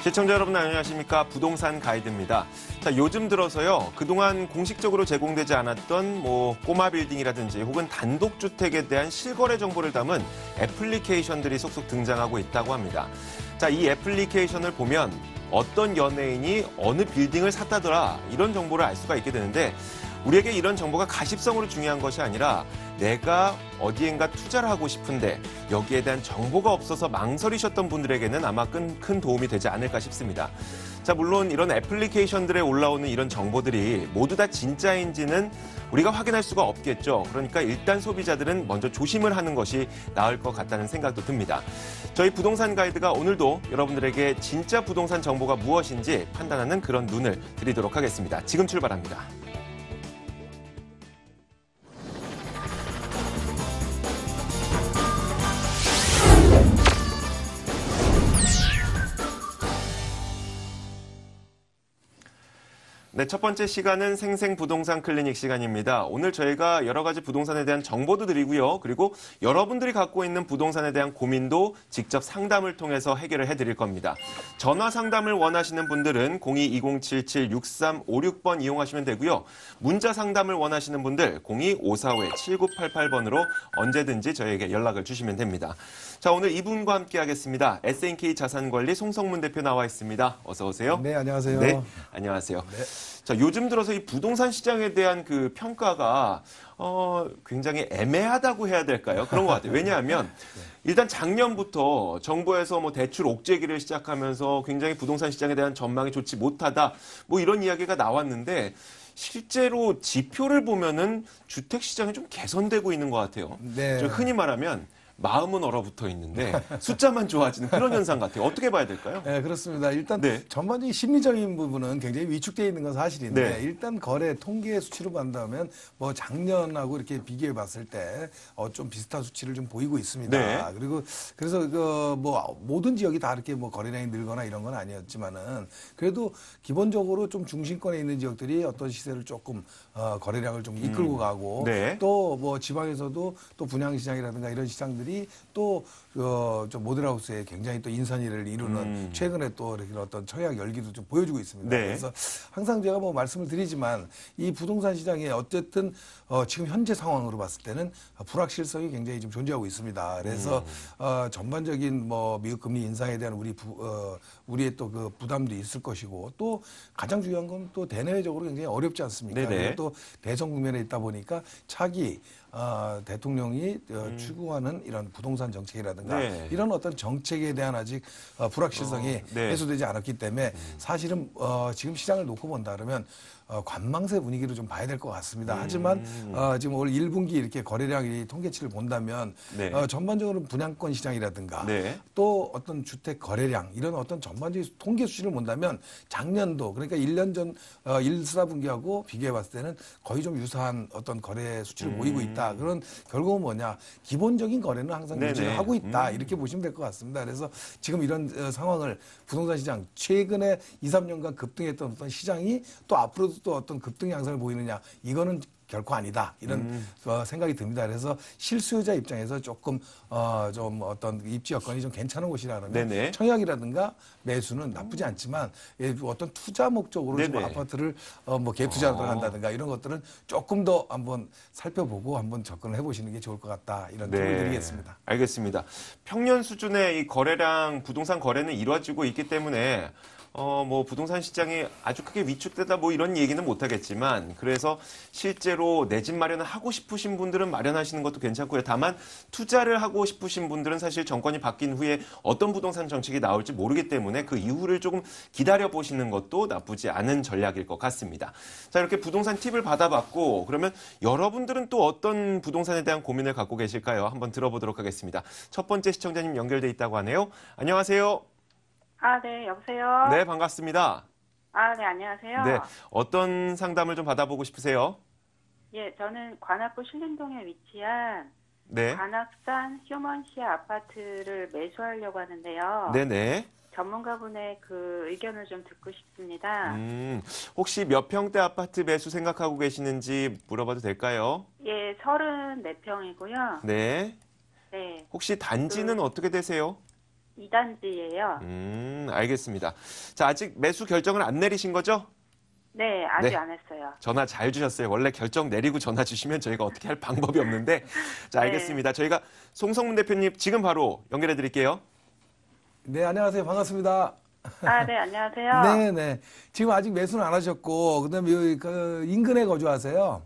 시청자 여러분 안녕하십니까? 부동산 가이드입니다. 자, 요즘 들어서요. 그동안 공식적으로 제공되지 않았던 꼬마 빌딩이라든지 혹은 단독주택에 대한 실거래 정보를 담은 애플리케이션들이 속속 등장하고 있다고 합니다. 자, 이 애플리케이션을 보면 어떤 연예인이 어느 빌딩을 샀다더라 이런 정보를 알 수가 있게 되는데 우리에게 이런 정보가 가십성으로 중요한 것이 아니라 내가 어디엔가 투자를 하고 싶은데 여기에 대한 정보가 없어서 망설이셨던 분들에게는 아마 큰 도움이 되지 않을까 싶습니다. 자, 물론 이런 애플리케이션들에 올라오는 이런 정보들이 모두 다 진짜인지는 우리가 확인할 수가 없겠죠. 그러니까 일단 소비자들은 먼저 조심을 하는 것이 나을 것 같다는 생각도 듭니다. 저희 부동산 가이드가 오늘도 여러분들에게 진짜 부동산 정보가 무엇인지 판단하는 그런 눈을 드리도록 하겠습니다. 지금 출발합니다. 네, 첫 번째 시간은 생생부동산 클리닉 시간입니다. 오늘 저희가 여러 가지 부동산에 대한 정보도 드리고요. 그리고 여러분들이 갖고 있는 부동산에 대한 고민도 직접 상담을 통해서 해결을 해드릴 겁니다. 전화 상담을 원하시는 분들은 02-2077-6356번 이용하시면 되고요. 문자 상담을 원하시는 분들 02-545-7988번으로 언제든지 저희에게 연락을 주시면 됩니다. 자, 오늘 이분과 함께 하겠습니다. S&K 자산관리 송성문 대표 나와 있습니다. 어서 오세요. 네, 안녕하세요. 네, 안녕하세요. 네. 자, 요즘 들어서 이 부동산 시장에 대한 그 평가가 굉장히 애매하다고 해야 될까요? 그런 것 같아요. 왜냐하면 일단 작년부터 정부에서 대출 옥죄기를 시작하면서 굉장히 부동산 시장에 대한 전망이 좋지 못하다 이런 이야기가 나왔는데 실제로 지표를 보면은 주택 시장이 좀 개선되고 있는 것 같아요. 네. 흔히 말하면 마음은 얼어붙어 있는데 숫자만 좋아지는 그런 현상 같아요. 어떻게 봐야 될까요? 네, 그렇습니다. 일단 네. 전반적인 심리적인 부분은 굉장히 위축되어 있는 건 사실인데 네. 일단 거래 통계 수치로 본다면 작년하고 이렇게 비교해 봤을 때 좀 비슷한 수치를 좀 보이고 있습니다. 네. 그리고 그래서 모든 지역이 다 이렇게 거래량이 늘거나 이런 건 아니었지만은 그래도 기본적으로 좀 중심권에 있는 지역들이 어떤 시세를 조금 거래량을 좀 이끌고 가고 네. 또 지방에서도 또 분양시장이라든가 이런 시장들이 또 좀 모델하우스에 굉장히 또 인선위를 이루는 최근에 또 이렇게 어떤 청약 열기도 좀 보여주고 있습니다. 네. 그래서 항상 제가 말씀을 드리지만 이 부동산 시장에 어쨌든 지금 현재 상황으로 봤을 때는 불확실성이 굉장히 좀 존재하고 있습니다. 그래서 전반적인 미국 금리 인상에 대한 우리의 또 그 부담도 있을 것이고 또 가장 중요한 건 또 대내외적으로 굉장히 어렵지 않습니까? 네네. 그리고 또 대선 국면에 있다 보니까 차기 대통령이 추구하는 이런 부동산 정책이라든가 네. 이런 어떤 정책에 대한 아직 불확실성이 네. 해소되지 않았기 때문에 사실은 지금 시장을 놓고 본다 그러면 관망세 분위기로 좀 봐야 될 것 같습니다. 하지만 지금 올 1분기 이렇게 거래량이 통계치를 본다면 네. 전반적으로 분양권 시장이라든가 네. 또 어떤 주택 거래량 이런 어떤 전반적인 통계 수치를 본다면 작년도 그러니까 1년 전 1, 4분기하고 비교해 봤을 때는 거의 좀 유사한 어떤 거래 수치를 보이고 있다. 그런 결국은 뭐냐 기본적인 거래는 항상 네네. 유지를 하고 있다. 이렇게 보시면 될 것 같습니다. 그래서 지금 이런 상황을 부동산 시장 최근에 2, 3년간 급등했던 어떤 시장이 또 앞으로도 또 어떤 급등 양상을 보이느냐 이거는 결코 아니다 이런 생각이 듭니다. 그래서 실수요자 입장에서 조금 좀 어떤 입지 여건이 좀 괜찮은 곳이라면 네네. 청약이라든가 매수는 나쁘지 않지만 어떤 투자 목적으로 좀 네네. 아파트를 갭투자를 한다든가 이런 것들은 조금 더 한번 살펴보고 한번 접근을 해보시는 게 좋을 것 같다 이런 팁을 드리겠습니다. 알겠습니다. 평년 수준의 이 거래량 부동산 거래는 이루어지고 있기 때문에 부동산 시장이 아주 크게 위축되다 이런 얘기는 못하겠지만 그래서 실제로 내 집 마련을 하고 싶으신 분들은 마련하시는 것도 괜찮고요. 다만 투자를 하고 싶으신 분들은 사실 정권이 바뀐 후에 어떤 부동산 정책이 나올지 모르기 때문에 그 이후를 조금 기다려 보시는 것도 나쁘지 않은 전략일 것 같습니다. 자, 이렇게 부동산 팁을 받아봤고 그러면 여러분들은 또 어떤 부동산에 대한 고민을 갖고 계실까요? 한번 들어보도록 하겠습니다. 첫 번째 시청자님 연결돼 있다고 하네요. 안녕하세요. 네, 여보세요? 네, 반갑습니다. 네, 안녕하세요? 네, 어떤 상담을 좀 받아보고 싶으세요? 예, 저는 관악구 신림동에 위치한 네. 관악산 휴먼시아 아파트를 매수하려고 하는데요. 네네. 전문가분의 그 의견을 좀 듣고 싶습니다. 혹시 몇 평대 아파트 매수 생각하고 계시는지 물어봐도 될까요? 예, 34평이고요. 네. 네. 혹시 단지는 어떻게 되세요? 2단지예요. 알겠습니다. 자, 아직 매수 결정을 안 내리신 거죠? 네, 아직 네. 안 했어요. 전화 잘 주셨어요. 원래 결정 내리고 전화 주시면 저희가 어떻게 할 방법이 없는데. 자, 네. 알겠습니다. 저희가 송성문 대표님 지금 바로 연결해 드릴게요. 네, 안녕하세요. 반갑습니다. 아, 네, 안녕하세요. 네, 네. 지금 아직 매수는 안 하셨고, 그다음에 여기 그 인근에 거주하세요?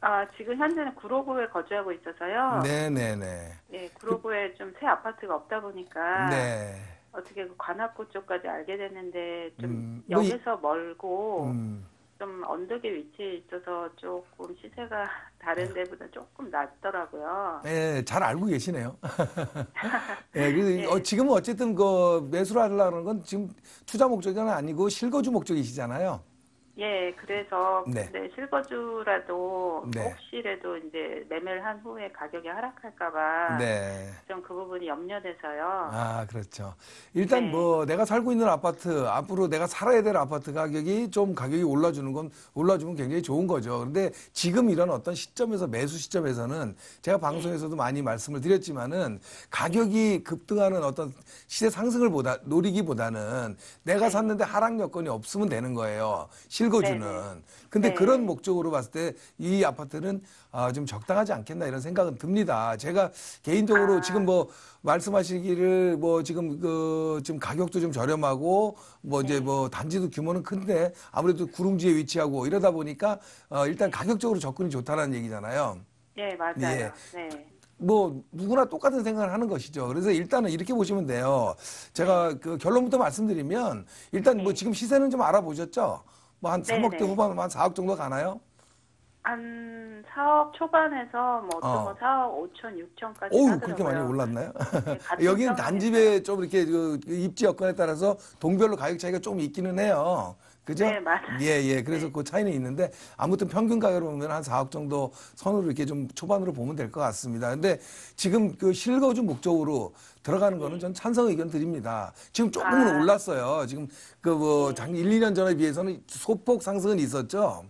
아, 지금 현재는 구로구에 거주하고 있어서요. 네, 네, 네. 예, 구로구에 좀 새 아파트가 없다 보니까 네. 어떻게 그 관악구 쪽까지 알게 됐는데 좀 뭐 역에서 멀고 음. 좀 언덕에 위치해 있어서 조금 시세가 다른 데보다 조금 낮더라고요. 네, 잘 알고 계시네요. 예, 그래서 네. 지금은 어쨌든 그 매수를 하려는 건 지금 투자 목적은 아니고 실거주 목적이시잖아요. 예, 그래서 네. 근데 실거주라도 네. 혹시라도 이제 매매를 한 후에 가격이 하락할까봐 네. 좀 그 부분이 염려돼서요. 아, 그렇죠. 일단 네. 뭐 내가 살고 있는 아파트, 앞으로 내가 살아야 될 아파트 가격이 좀 가격이 올라주면 굉장히 좋은 거죠. 그런데 지금 이런 어떤 시점에서 매수 시점에서는 제가 방송에서도 많이 말씀을 드렸지만은 가격이 급등하는 어떤 시세 상승을 노리기보다는 내가 샀는데 하락 여건이 없으면 되는 거예요. 실거주는. 네네. 근데 네. 그런 목적으로 봤을 때 이 아파트는 좀 적당하지 않겠나 이런 생각은 듭니다. 제가 개인적으로 지금 뭐 말씀하시기를 뭐 지금 지금 가격도 좀 저렴하고 뭐 이제 뭐 단지도 규모는 큰데 아무래도 구릉지에 위치하고 이러다 보니까 일단 가격적으로 접근이 좋다는 얘기잖아요. 예, 맞아요. 예. 네. 뭐 누구나 똑같은 생각을 하는 것이죠. 그래서 일단은 이렇게 보시면 돼요. 제가 그 결론부터 말씀드리면 일단 뭐 지금 시세는 좀 알아보셨죠? 뭐 한 3억대 네네. 후반, 한 4억 정도 가나요? 한 4억 초반에서 뭐 어떤 건 4억 5천, 6천까지 어우, 하더라고요. 그렇게 많이 올랐나요? 네, 같은 여기는 평형에서요. 단집에 좀 이렇게 그 입지 여건에 따라서 동별로 가격 차이가 좀 있기는 해요. 그죠? 네, 맞아요. 예, 예. 그래서 네. 그 차이는 있는데 아무튼 평균 가격으로 보면 한 4억 정도 선으로 이렇게 좀 초반으로 보면 될 것 같습니다. 근데 지금 그 실거주 목적으로 들어가는 거는 전 찬성 의견 드립니다. 지금 조금은 올랐어요. 지금 그 뭐 작년 1, 2년 전에 비해서는 소폭 상승은 있었죠.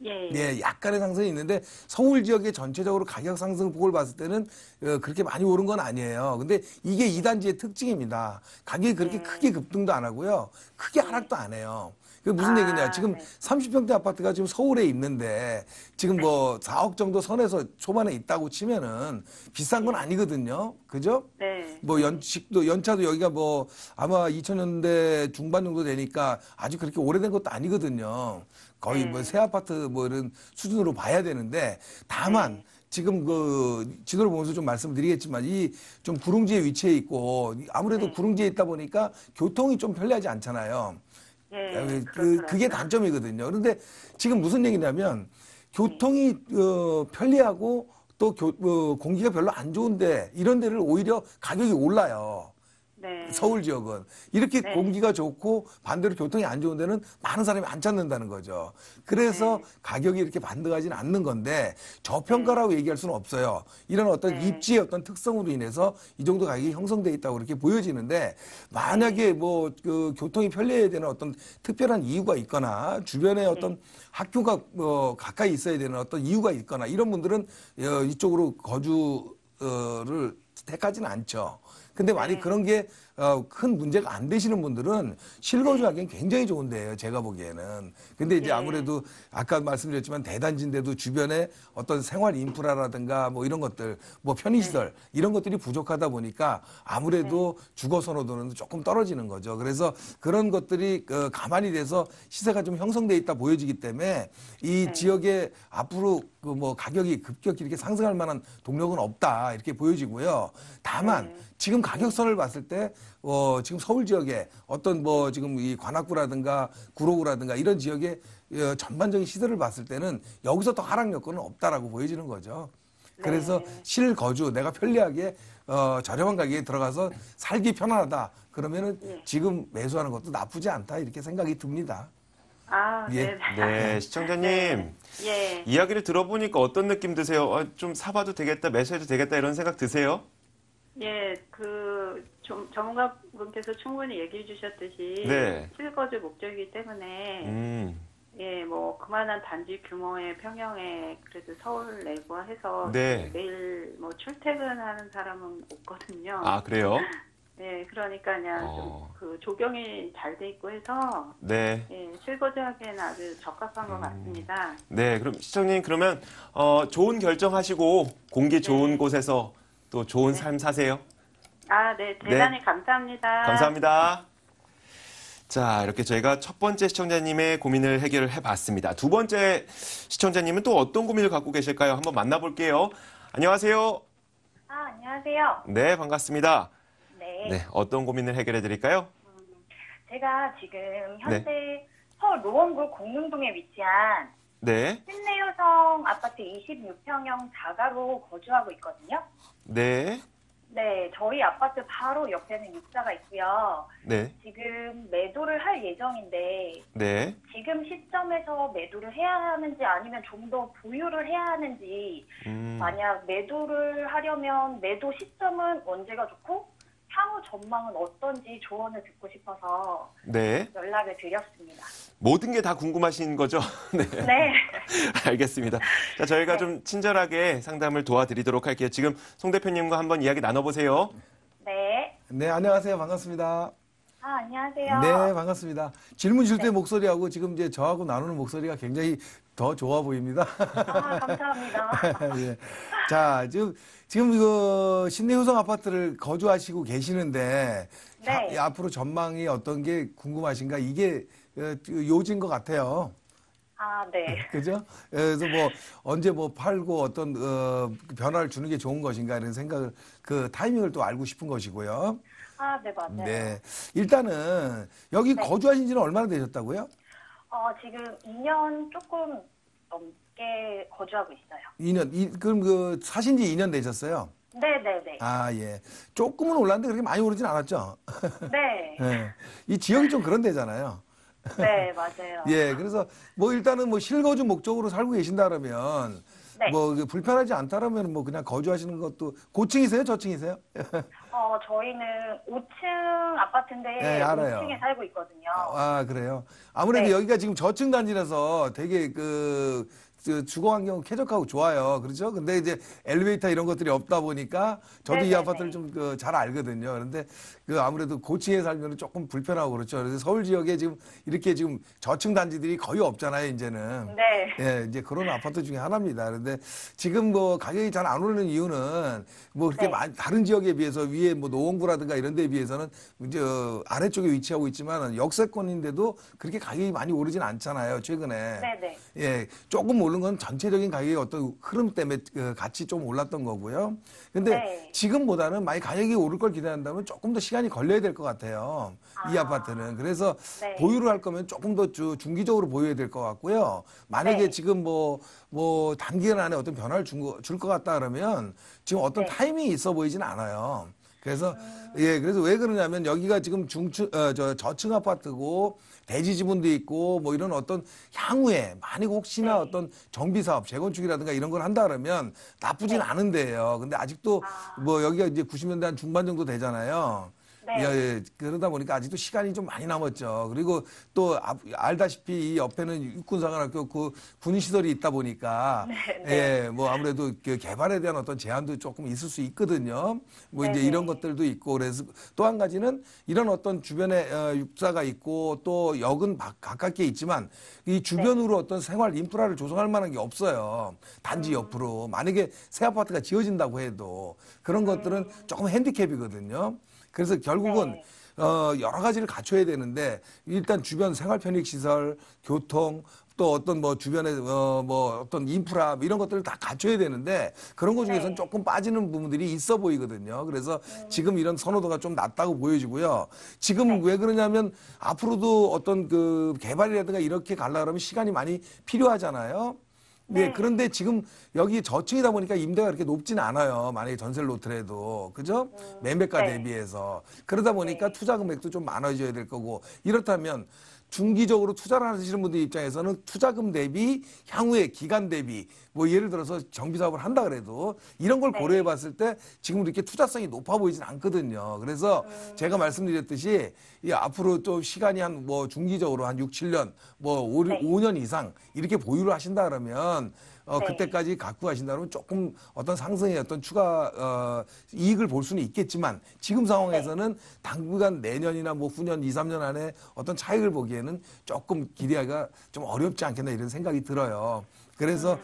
예, 예, 약간의 상승이 있는데 서울 지역의 전체적으로 가격 상승 폭을 봤을 때는 그렇게 많이 오른 건 아니에요. 근데 이게 이단지의 특징입니다. 가격이 그렇게 크게 급등도 안 하고요. 크게 하락도 안 해요. 그 무슨 얘기냐. 지금 네. 30평대 아파트가 지금 서울에 있는데 지금 뭐 4억 정도 선에서 초반에 있다고 치면은 비싼 건 아니거든요. 그죠? 네. 뭐 연차도 여기가 뭐 아마 2000년대 중반 정도 되니까 아주 그렇게 오래된 것도 아니거든요. 거의 뭐 새 아파트 뭐 이런 수준으로 봐야 되는데 다만 지금 그 지도를 보면서 좀 말씀드리겠지만 이 좀 구릉지에 위치해 있고 아무래도 구릉지에 있다 보니까 교통이 좀 편리하지 않잖아요. 예, 그게 단점이거든요. 그런데 지금 무슨 얘기냐면 교통이 편리하고 또 공기가 별로 안 좋은데 이런 데를 오히려 가격이 올라요. 네. 서울 지역은 이렇게 네. 공기가 좋고 반대로 교통이 안 좋은 데는 많은 사람이 안 찾는다는 거죠. 그래서 가격이 이렇게 반등하지는 않는 건데 저평가라고 얘기할 수는 없어요. 이런 어떤 입지의 어떤 특성으로 인해서 이 정도 가격이 형성돼 있다고 그렇게 보여지는데 만약에 뭐 그 교통이 편리해야 되는 어떤 특별한 이유가 있거나 주변에 어떤 학교가 뭐 가까이 있어야 되는 어떤 이유가 있거나 이런 분들은 이쪽으로 거주를 택하지는 않죠. 근데 만약 그런 게 큰 문제가 안 되시는 분들은 실거주하기엔 굉장히 좋은 데예요. 제가 보기에는. 근데 이제 아무래도 아까 말씀드렸지만 대단지인데도 주변에 어떤 생활 인프라라든가 뭐 이런 것들, 뭐 편의시설 이런 것들이 부족하다 보니까 아무래도 주거 선호도는 조금 떨어지는 거죠. 그래서 그런 것들이 가만히 돼서 시세가 좀 형성돼 있다 보여지기 때문에 이 지역에 앞으로 그 뭐 가격이 급격히 이렇게 상승할 만한 동력은 없다 이렇게 보여지고요. 다만 지금 가격선을 봤을 때 지금 서울 지역에 어떤 뭐 지금 이 관악구라든가 구로구라든가 이런 지역의 전반적인 시세를 봤을 때는 여기서 더 하락 여건은 없다라고 보여지는 거죠. 그래서 실거주 내가 편리하게 저렴한 가격에 들어가서 살기 편안하다 그러면은 지금 매수하는 것도 나쁘지 않다 이렇게 생각이 듭니다. 아, 예. 네. 네, 시청자님. 예. 이야기를 들어보니까 어떤 느낌 드세요? 좀 사봐도 되겠다, 매수해도 되겠다 이런 생각 드세요? 예, 전문가분께서 충분히 얘기해 주셨듯이 네. 실거주 목적이기 때문에 예, 뭐 그만한 단지 규모의 평형에 그래도 서울 내고 해서 네. 매일 뭐 출퇴근하는 사람은 없거든요. 아, 그래요? 예, 그러니까 그냥 좀 그 조경이 잘 돼 있고 해서 네. 예, 실거주하기에는 아주 적합한 것 같습니다. 네, 그럼 시청님 그러면 좋은 결정하시고 공기 좋은 네. 곳에서 또 좋은 삶 사세요. 아, 네, 대단히 감사합니다. 감사합니다. 자, 이렇게 저희가 첫 번째 시청자님의 고민을 해결을 해봤습니다. 두 번째 시청자님은 또 어떤 고민을 갖고 계실까요? 한번 만나볼게요. 안녕하세요. 안녕하세요. 네, 반갑습니다. 네. 네, 어떤 고민을 해결해 드릴까요? 제가 지금 현재 서울 노원구 공릉동에 위치한 네, 신내효성 아파트 26평형 자가로 거주하고 있거든요. 네, 네, 저희 아파트 바로 옆에는 육사가 있고요. 네, 지금 매도를 할 예정인데 네. 지금 시점에서 매도를 해야 하는지 아니면 좀 더 보유를 해야 하는지 만약 매도를 하려면 매도 시점은 언제가 좋고 향후 전망은 어떤지 조언을 듣고 싶어서 네. 연락을 드렸습니다. 모든 게 다 궁금하신 거죠? 네. 네. 알겠습니다. 자, 저희가 좀 친절하게 상담을 도와드리도록 할게요. 지금 송 대표님과 한번 이야기 나눠보세요. 네. 네, 안녕하세요. 반갑습니다. 안녕하세요. 네, 반갑습니다. 질문 줄 때 목소리하고 지금 이제 저하고 나누는 목소리가 굉장히 더 좋아 보입니다. 감사합니다. 예. 자, 지금 그 신내효성 아파트를 거주하시고 계시는데 네. 앞으로 전망이 어떤 게 궁금하신가? 이게 요지인 것 같아요. 네. 그죠? 그래서 뭐 언제 뭐 팔고 어떤 변화를 주는 게 좋은 것인가 이런 생각을 그 타이밍을 또 알고 싶은 것이고요. 네, 맞아요. 네. 일단은 여기 네. 거주하신 지는 얼마나 되셨다고요? 지금 2년 조금 넘게 거주하고 있어요. 2년. 그럼 그 사신 지 2년 되셨어요? 네네네. 아, 예. 조금은 올랐는데 그렇게 많이 오르진 않았죠? 네. 예. 이 지역이 좀 그런 데잖아요. 네, 맞아요. 예. 그래서 뭐 일단은 뭐 실거주 목적으로 살고 계신다 그러면 네. 뭐 불편하지 않다 그러면 뭐 그냥 거주하시는 것도 고층이세요? 저층이세요? 저희는 5층 아파트인데 네, 알아요. 5층에 살고 있거든요. 그래요. 아무래도 네. 여기가 지금 저층 단지라서 되게 그 주거 환경 쾌적하고 좋아요. 그렇죠? 근데 이제 엘리베이터 이런 것들이 없다 보니까 저도 이 네네네. 아파트를 좀 잘 알거든요. 그런데 그 아무래도 고층에 살면 조금 불편하고 그렇죠. 그래서 서울 지역에 지금 이렇게 지금 저층 단지들이 거의 없잖아요, 이제는. 네. 예, 이제 그런 아파트 중에 하나입니다. 그런데 지금 뭐 가격이 잘 안 오르는 이유는 뭐 그렇게 네. 다른 지역에 비해서 위에 뭐 노원구라든가 이런 데에 비해서는 이제 아래쪽에 위치하고 있지만 역세권인데도 그렇게 가격이 많이 오르진 않잖아요, 최근에. 네네. 예, 조금 오른 건 전체적인 가격의 어떤 흐름 때문에 같이 좀 올랐던 거고요. 근데 네. 지금보다는 많이 가격이 오를 걸 기대한다면 조금 더 시간이 걸려야 될 것 같아요. 이 아파트는. 그래서 네. 보유를 할 거면 조금 더 중기적으로 보유해야 될 것 같고요. 만약에 네. 지금 뭐 단기간 안에 어떤 변화를 줄 것 같다 그러면 지금 어떤 네. 타이밍이 있어 보이진 않아요. 그래서 그래서 왜 그러냐면 여기가 지금 저층 아파트고 대지 지분도 있고 뭐 이런 어떤 향후에 만약 혹시나 네. 어떤 정비 사업 재건축이라든가 이런 걸 한다 그러면 나쁘진 네. 않은데요. 근데 아직도 뭐 여기가 이제 90년대 한 중반 정도 되잖아요. 네. 예, 그러다 보니까 아직도 시간이 좀 많이 남았죠. 그리고 또 알다시피 이 옆에는 육군사관학교 그 군시설이 있다 보니까 네. 예, 뭐 아무래도 그 개발에 대한 어떤 제한도 조금 있을 수 있거든요. 뭐 이제 네네. 이런 것들도 있고 그래서 또 한 가지는 이런 어떤 주변에 육사가 있고 또 역은 가깝게 있지만 이 주변으로 어떤 생활 인프라를 조성할 만한 게 없어요. 단지 옆으로 만약에 새 아파트가 지어진다고 해도 그런 것들은 조금 핸디캡이거든요. 그래서 결국은 네. 여러 가지를 갖춰야 되는데 일단 주변 생활 편익 시설, 교통 또 어떤 뭐 주변에 뭐 어떤 인프라 뭐 이런 것들을 다 갖춰야 되는데 그런 것 중에서는 네. 조금 빠지는 부분들이 있어 보이거든요. 그래서 지금 이런 선호도가 좀 낮다고 보여지고요. 지금 왜 그러냐면 앞으로도 어떤 그 개발이라든가 이렇게 가려고 하면 시간이 많이 필요하잖아요. 네. 네. 그런데 지금 여기 저층이다 보니까 임대가 그렇게 높진 않아요. 만약에 전세를 놓더라도. 그죠? 매매가 네. 대비해서. 그러다 보니까 투자 금액도 좀 많아져야 될 거고. 이렇다면 중기적으로 투자를 하시는 분들 입장에서는 투자금 대비 향후에 기간 대비 뭐 예를 들어서 정비 사업을 한다 그래도 이런 걸 네. 고려해 봤을 때 지금 이렇게 투자성이 높아 보이진 않거든요. 그래서 제가 말씀드렸듯이 이 앞으로 좀 시간이 한 뭐 중기적으로 한 6, 7년 뭐 네. 5년 이상 이렇게 보유를 하신다 그러면 네. 그때까지 갖고 가신다면 조금 어떤 상승의 어떤 추가 이익을 볼 수는 있겠지만 지금 상황에서는 당분간 내년이나 뭐 후년 2, 3년 안에 어떤 차익을 보기에는 조금 기대하기가 좀 어렵지 않겠나 이런 생각이 들어요. 그래서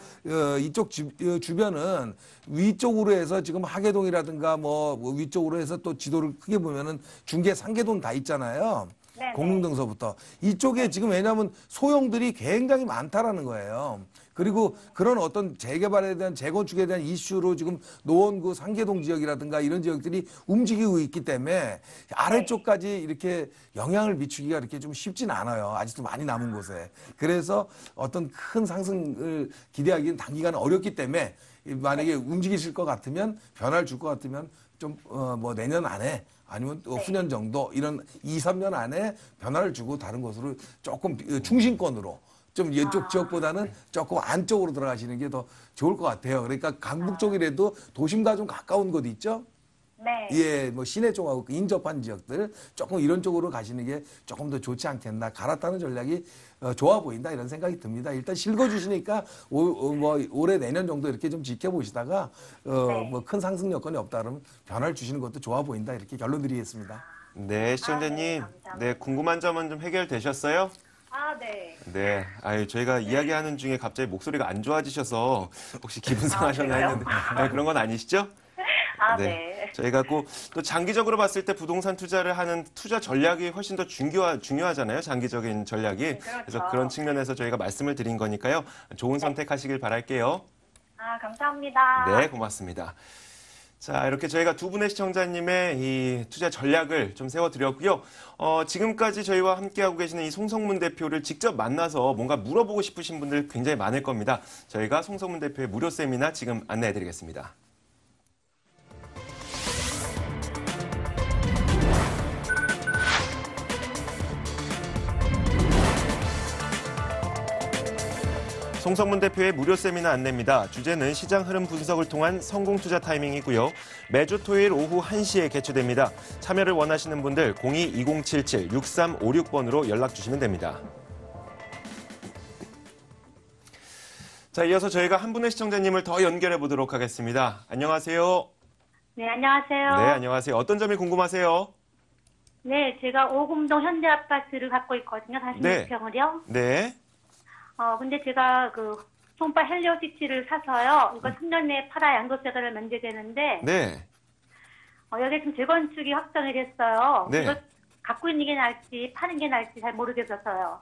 이쪽 주변은 위쪽으로 해서 지금 하계동이라든가 뭐 위쪽으로 해서 또 지도를 크게 보면은 중계 상계동 다 있잖아요. 네네. 공릉동서부터 이쪽에 지금 왜냐하면 소형들이 굉장히 많다라는 거예요. 그리고 그런 어떤 재개발에 대한 재건축에 대한 이슈로 지금 노원구 상계동 지역이라든가 이런 지역들이 움직이고 있기 때문에 아래쪽까지 이렇게 영향을 미치기가 이렇게 좀 쉽진 않아요. 아직도 많이 남은 곳에. 그래서 어떤 큰 상승을 기대하기는 단기간 어렵기 때문에 만약에 움직이실 것 같으면 변화를 줄 것 같으면 좀 뭐 내년 안에 아니면 또 후년 정도 이런 2, 3년 안에 변화를 주고 다른 곳으로 조금 중심권으로 좀 이쪽 지역보다는 조금 안쪽으로 들어가시는 게 더 좋을 것 같아요. 그러니까 강북 쪽이라도 도심과 좀 가까운 곳 있죠? 네. 예, 뭐 시내 쪽하고 인접한 지역들 조금 이런 쪽으로 가시는 게 조금 더 좋지 않겠나. 갈아타는 전략이 좋아 보인다 이런 생각이 듭니다. 일단 실거주시니까 뭐 올해 내년 정도 이렇게 좀 지켜보시다가 네. 뭐 큰 상승 여건이 없다 그러면 변화를 주시는 것도 좋아 보인다 이렇게 결론 드리겠습니다. 네, 시청자님. 네, 감사합니다. 네, 궁금한 점은 좀 해결되셨어요? 네. 네. 아유, 저희가 이야기하는 중에 갑자기 목소리가 안 좋아지셔서 혹시 기분 상하셨나 그래요? 했는데 네, 그런 건 아니시죠? 네. 저희가 또 장기적으로 봤을 때 부동산 투자를 하는 투자 전략이 훨씬 더 중요하잖아요. 장기적인 전략이. 그렇죠. 그래서 그런 측면에서 저희가 말씀을 드린 거니까요. 좋은 선택하시길 바랄게요. 감사합니다. 네, 고맙습니다. 자, 이렇게 저희가 두 분의 시청자님의 이 투자 전략을 좀 세워드렸고요. 지금까지 저희와 함께하고 계시는 이 송성문 대표를 직접 만나서 뭔가 물어보고 싶으신 분들 굉장히 많을 겁니다. 저희가 송성문 대표의 무료 세미나 지금 안내해드리겠습니다. 송성문 대표의 무료 세미나 안내입니다. 주제는 시장 흐름 분석을 통한 성공 투자 타이밍이고요. 매주 토요일 오후 1시에 개최됩니다. 참여를 원하시는 분들 02-2077-6356번으로 연락 주시면 됩니다. 자, 이어서 저희가 한 분의 시청자님을 더 연결해 보도록 하겠습니다. 안녕하세요. 네, 안녕하세요. 네, 안녕하세요. 어떤 점이 궁금하세요? 네, 제가 오금동 현대아파트를 갖고 있거든요. 46평을요. 네. 근데 제가 그 송파 헬리오시티를 사서요. 이거 3년 내에 팔아야 양도세를 면제 되는데 네. 여기 지금 재건축이 확정이 됐어요. 네. 이거 갖고 있는 게 나을지 파는 게 나을지 잘 모르겠어서요.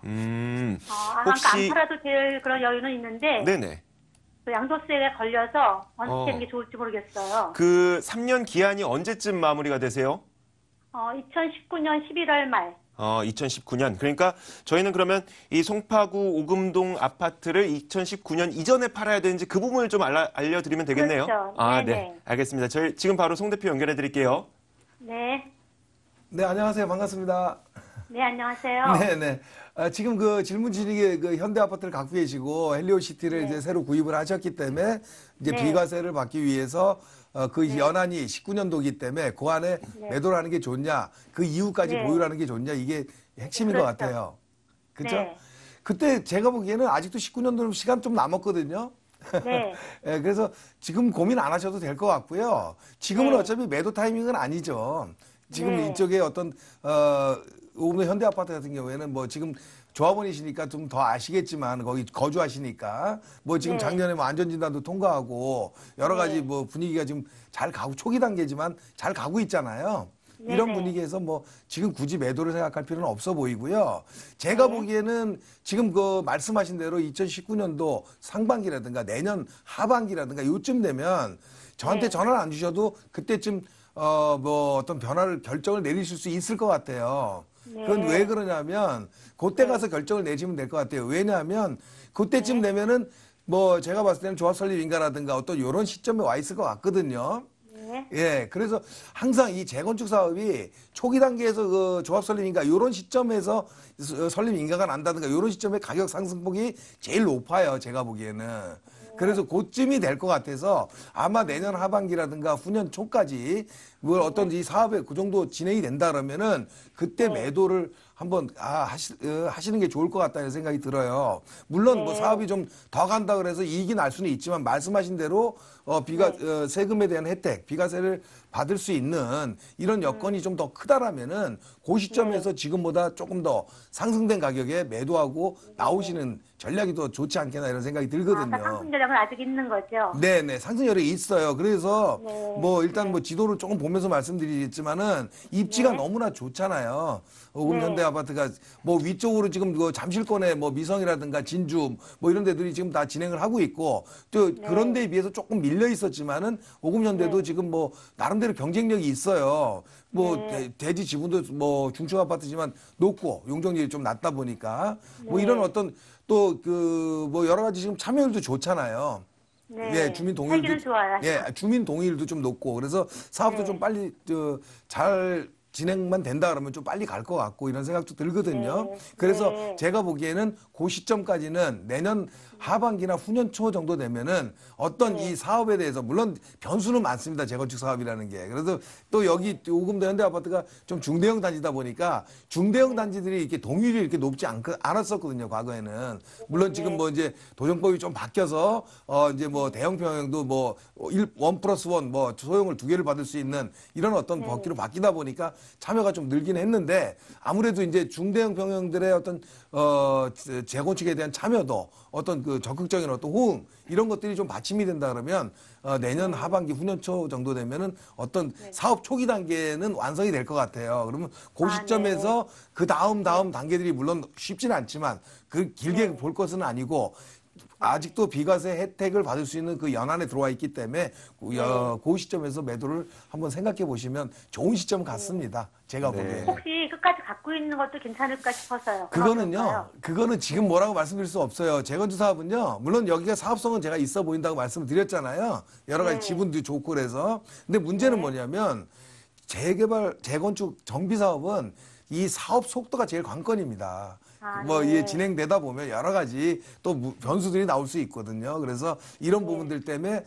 혹시 안 팔아도 될 그런 여유는 있는데 네네. 그 양도세에 걸려서 언제 하는 게 좋을지 모르겠어요. 그 3년 기한이 언제쯤 마무리가 되세요? 2019년 11월 말. 2019년. 그러니까 저희는 그러면 이 송파구 오금동 아파트를 2019년 이전에 팔아야 되는지 그 부분을 좀 알려드리면 되겠네요. 그렇죠. 네. 네네. 알겠습니다. 저희 지금 바로 송 대표 연결해 드릴게요. 네. 네, 안녕하세요. 반갑습니다. 네, 안녕하세요. 네네. 지금 그 질문 주시기에 그 현대 아파트를 갖고 계시고 헬리오시티를 네. 이제 새로 구입을 하셨기 때문에 이제 네. 비과세를 받기 위해서 그 연한이 19년도기 때문에 그 안에 네. 매도를 하는 게 좋냐, 그 이후까지 네. 보유를 하는 게 좋냐 이게 핵심인 것 그렇죠. 같아요. 그렇죠? 네. 그때 제가 보기에는 아직도 19년도는 시간 좀 남았거든요. 네. 예, 그래서 지금 고민 안 하셔도 될 것 같고요. 지금은 네. 어차피 매도 타이밍은 아니죠. 지금 네. 이쪽에 어떤 오늘 현대 아파트 같은 경우에는 뭐 지금 조합원이시니까 좀 더 아시겠지만 거기 거주하시니까 뭐 지금 네. 작년에 뭐 안전진단도 통과하고 여러 가지 네. 뭐 분위기가 지금 잘 가고 초기 단계지만 잘 가고 있잖아요. 이런 네네. 분위기에서 뭐 지금 굳이 매도를 생각할 필요는 없어 보이고요. 제가 네. 보기에는 지금 그 말씀하신 대로 2019년도 상반기라든가 내년 하반기라든가 요쯤 되면 저한테 네. 전화를 안 주셔도 그때쯤 뭐 어떤 변화를 결정을 내리실 수 있을 것 같아요. 네. 그건 왜 그러냐면 그때 가서 결정을 내시면 될 것 같아요. 왜냐하면 그때쯤 되면은 뭐 제가 봤을 때는 조합 설립 인가라든가 어떤 이런 시점에 와 있을 것 같거든요. 네. 예, 그래서 항상 이 재건축 사업이 초기 단계에서 그 조합 설립 인가 이런 시점에서 설립 인가가 난다든가 이런 시점에 가격 상승폭이 제일 높아요. 제가 보기에는. 그래서 그쯤이 될 것 같아서 아마 내년 하반기라든가 후년 초까지 뭐 어떤 이 사업에 그 정도 진행이 된다 그러면은 그때 매도를 한번 하시는 게 좋을 것 같다는 생각이 들어요. 물론 뭐 사업이 좀 더 간다 그래서 이익이 날 수는 있지만 말씀하신 대로 세금에 대한 혜택, 비과세를 받을 수 있는 이런 여건이 좀 더 크다라면은 그 시점에서 지금보다 조금 더 상승된 가격에 매도하고 나오시는 전략이 더 좋지 않겠나 이런 생각이 들거든요. 상승 전략은 아직 있는 거죠? 네네, 상승 여력이 있어요. 그래서 뭐 일단 뭐 지도를 조금 보면서 말씀드리겠지만은 입지가 너무나 좋잖아요. 오금 현대 아파트가 뭐 위쪽으로 지금 그 잠실권에 뭐 미성이라든가 진주 뭐 이런 데들이 지금 다 진행을 하고 있고 또 그런 데에 비해서 조금 밀려 있었지만은 오금 현대도 지금 뭐 나름대로 경쟁력이 있어요. 뭐 대지 지분도 뭐 중축 아파트지만 높고 용적률이 좀 낮다 보니까 뭐 이런 어떤 또 그 뭐 여러 가지 지금 참여율도 좋잖아요. 예, 주민 동의율도 좋아요. 주민 동의율도 좀 높고 그래서 사업도 좀 빨리 잘 진행만 된다 그러면 좀 빨리 갈 것 같고 이런 생각도 들거든요. 그래서 제가 보기에는 그 시점까지는 내년 하반기나 후년 초 정도 되면은 어떤 이 사업에 대해서 물론 변수는 많습니다. 재건축 사업이라는 게. 그래서 또 여기 오금도 현대아파트가 좀 중대형 단지다 보니까 중대형 단지들이 이렇게 동의율이 이렇게 높지 않았었거든요. 과거에는. 물론 지금 뭐 이제 도정법이 좀 바뀌어서 이제 뭐 대형 평형도 뭐 1+1 뭐 소형을 2개를 받을 수 있는 이런 어떤 법규로 바뀌다 보니까 참여가 좀 늘긴 했는데 아무래도 이제 중대형 평형들의 어떤 재건축에 대한 참여도 어떤 그 적극적인 어떤 호응 이런 것들이 좀 받침이 된다 그러면 내년 하반기 후년 초 정도 되면은 어떤 사업 초기 단계는 완성이 될 것 같아요. 그러면 그 시점에서 그 다음 단계들이 물론 쉽지는 않지만 그 길게 볼 것은 아니고 아직도 비과세 혜택을 받을 수 있는 그 연안에 들어와 있기 때문에 그 시점에서 매도를 한번 생각해 보시면 좋은 시점 같습니다. 제가 보기에. 혹시 끝까지 갖고 있는 것도 괜찮을까 싶어서요. 그거는 지금 뭐라고 말씀드릴 수 없어요. 재건축 사업은요. 물론 여기가 사업성은 제가 있어 보인다고 말씀을 드렸잖아요. 여러 가지 지분도 좋고 그래서. 근데 문제는 뭐냐면 재건축 정비 사업은 이 사업 속도가 제일 관건입니다. 이게 진행되다 보면 여러 가지 또 변수들이 나올 수 있거든요. 그래서 이런 부분들 때문에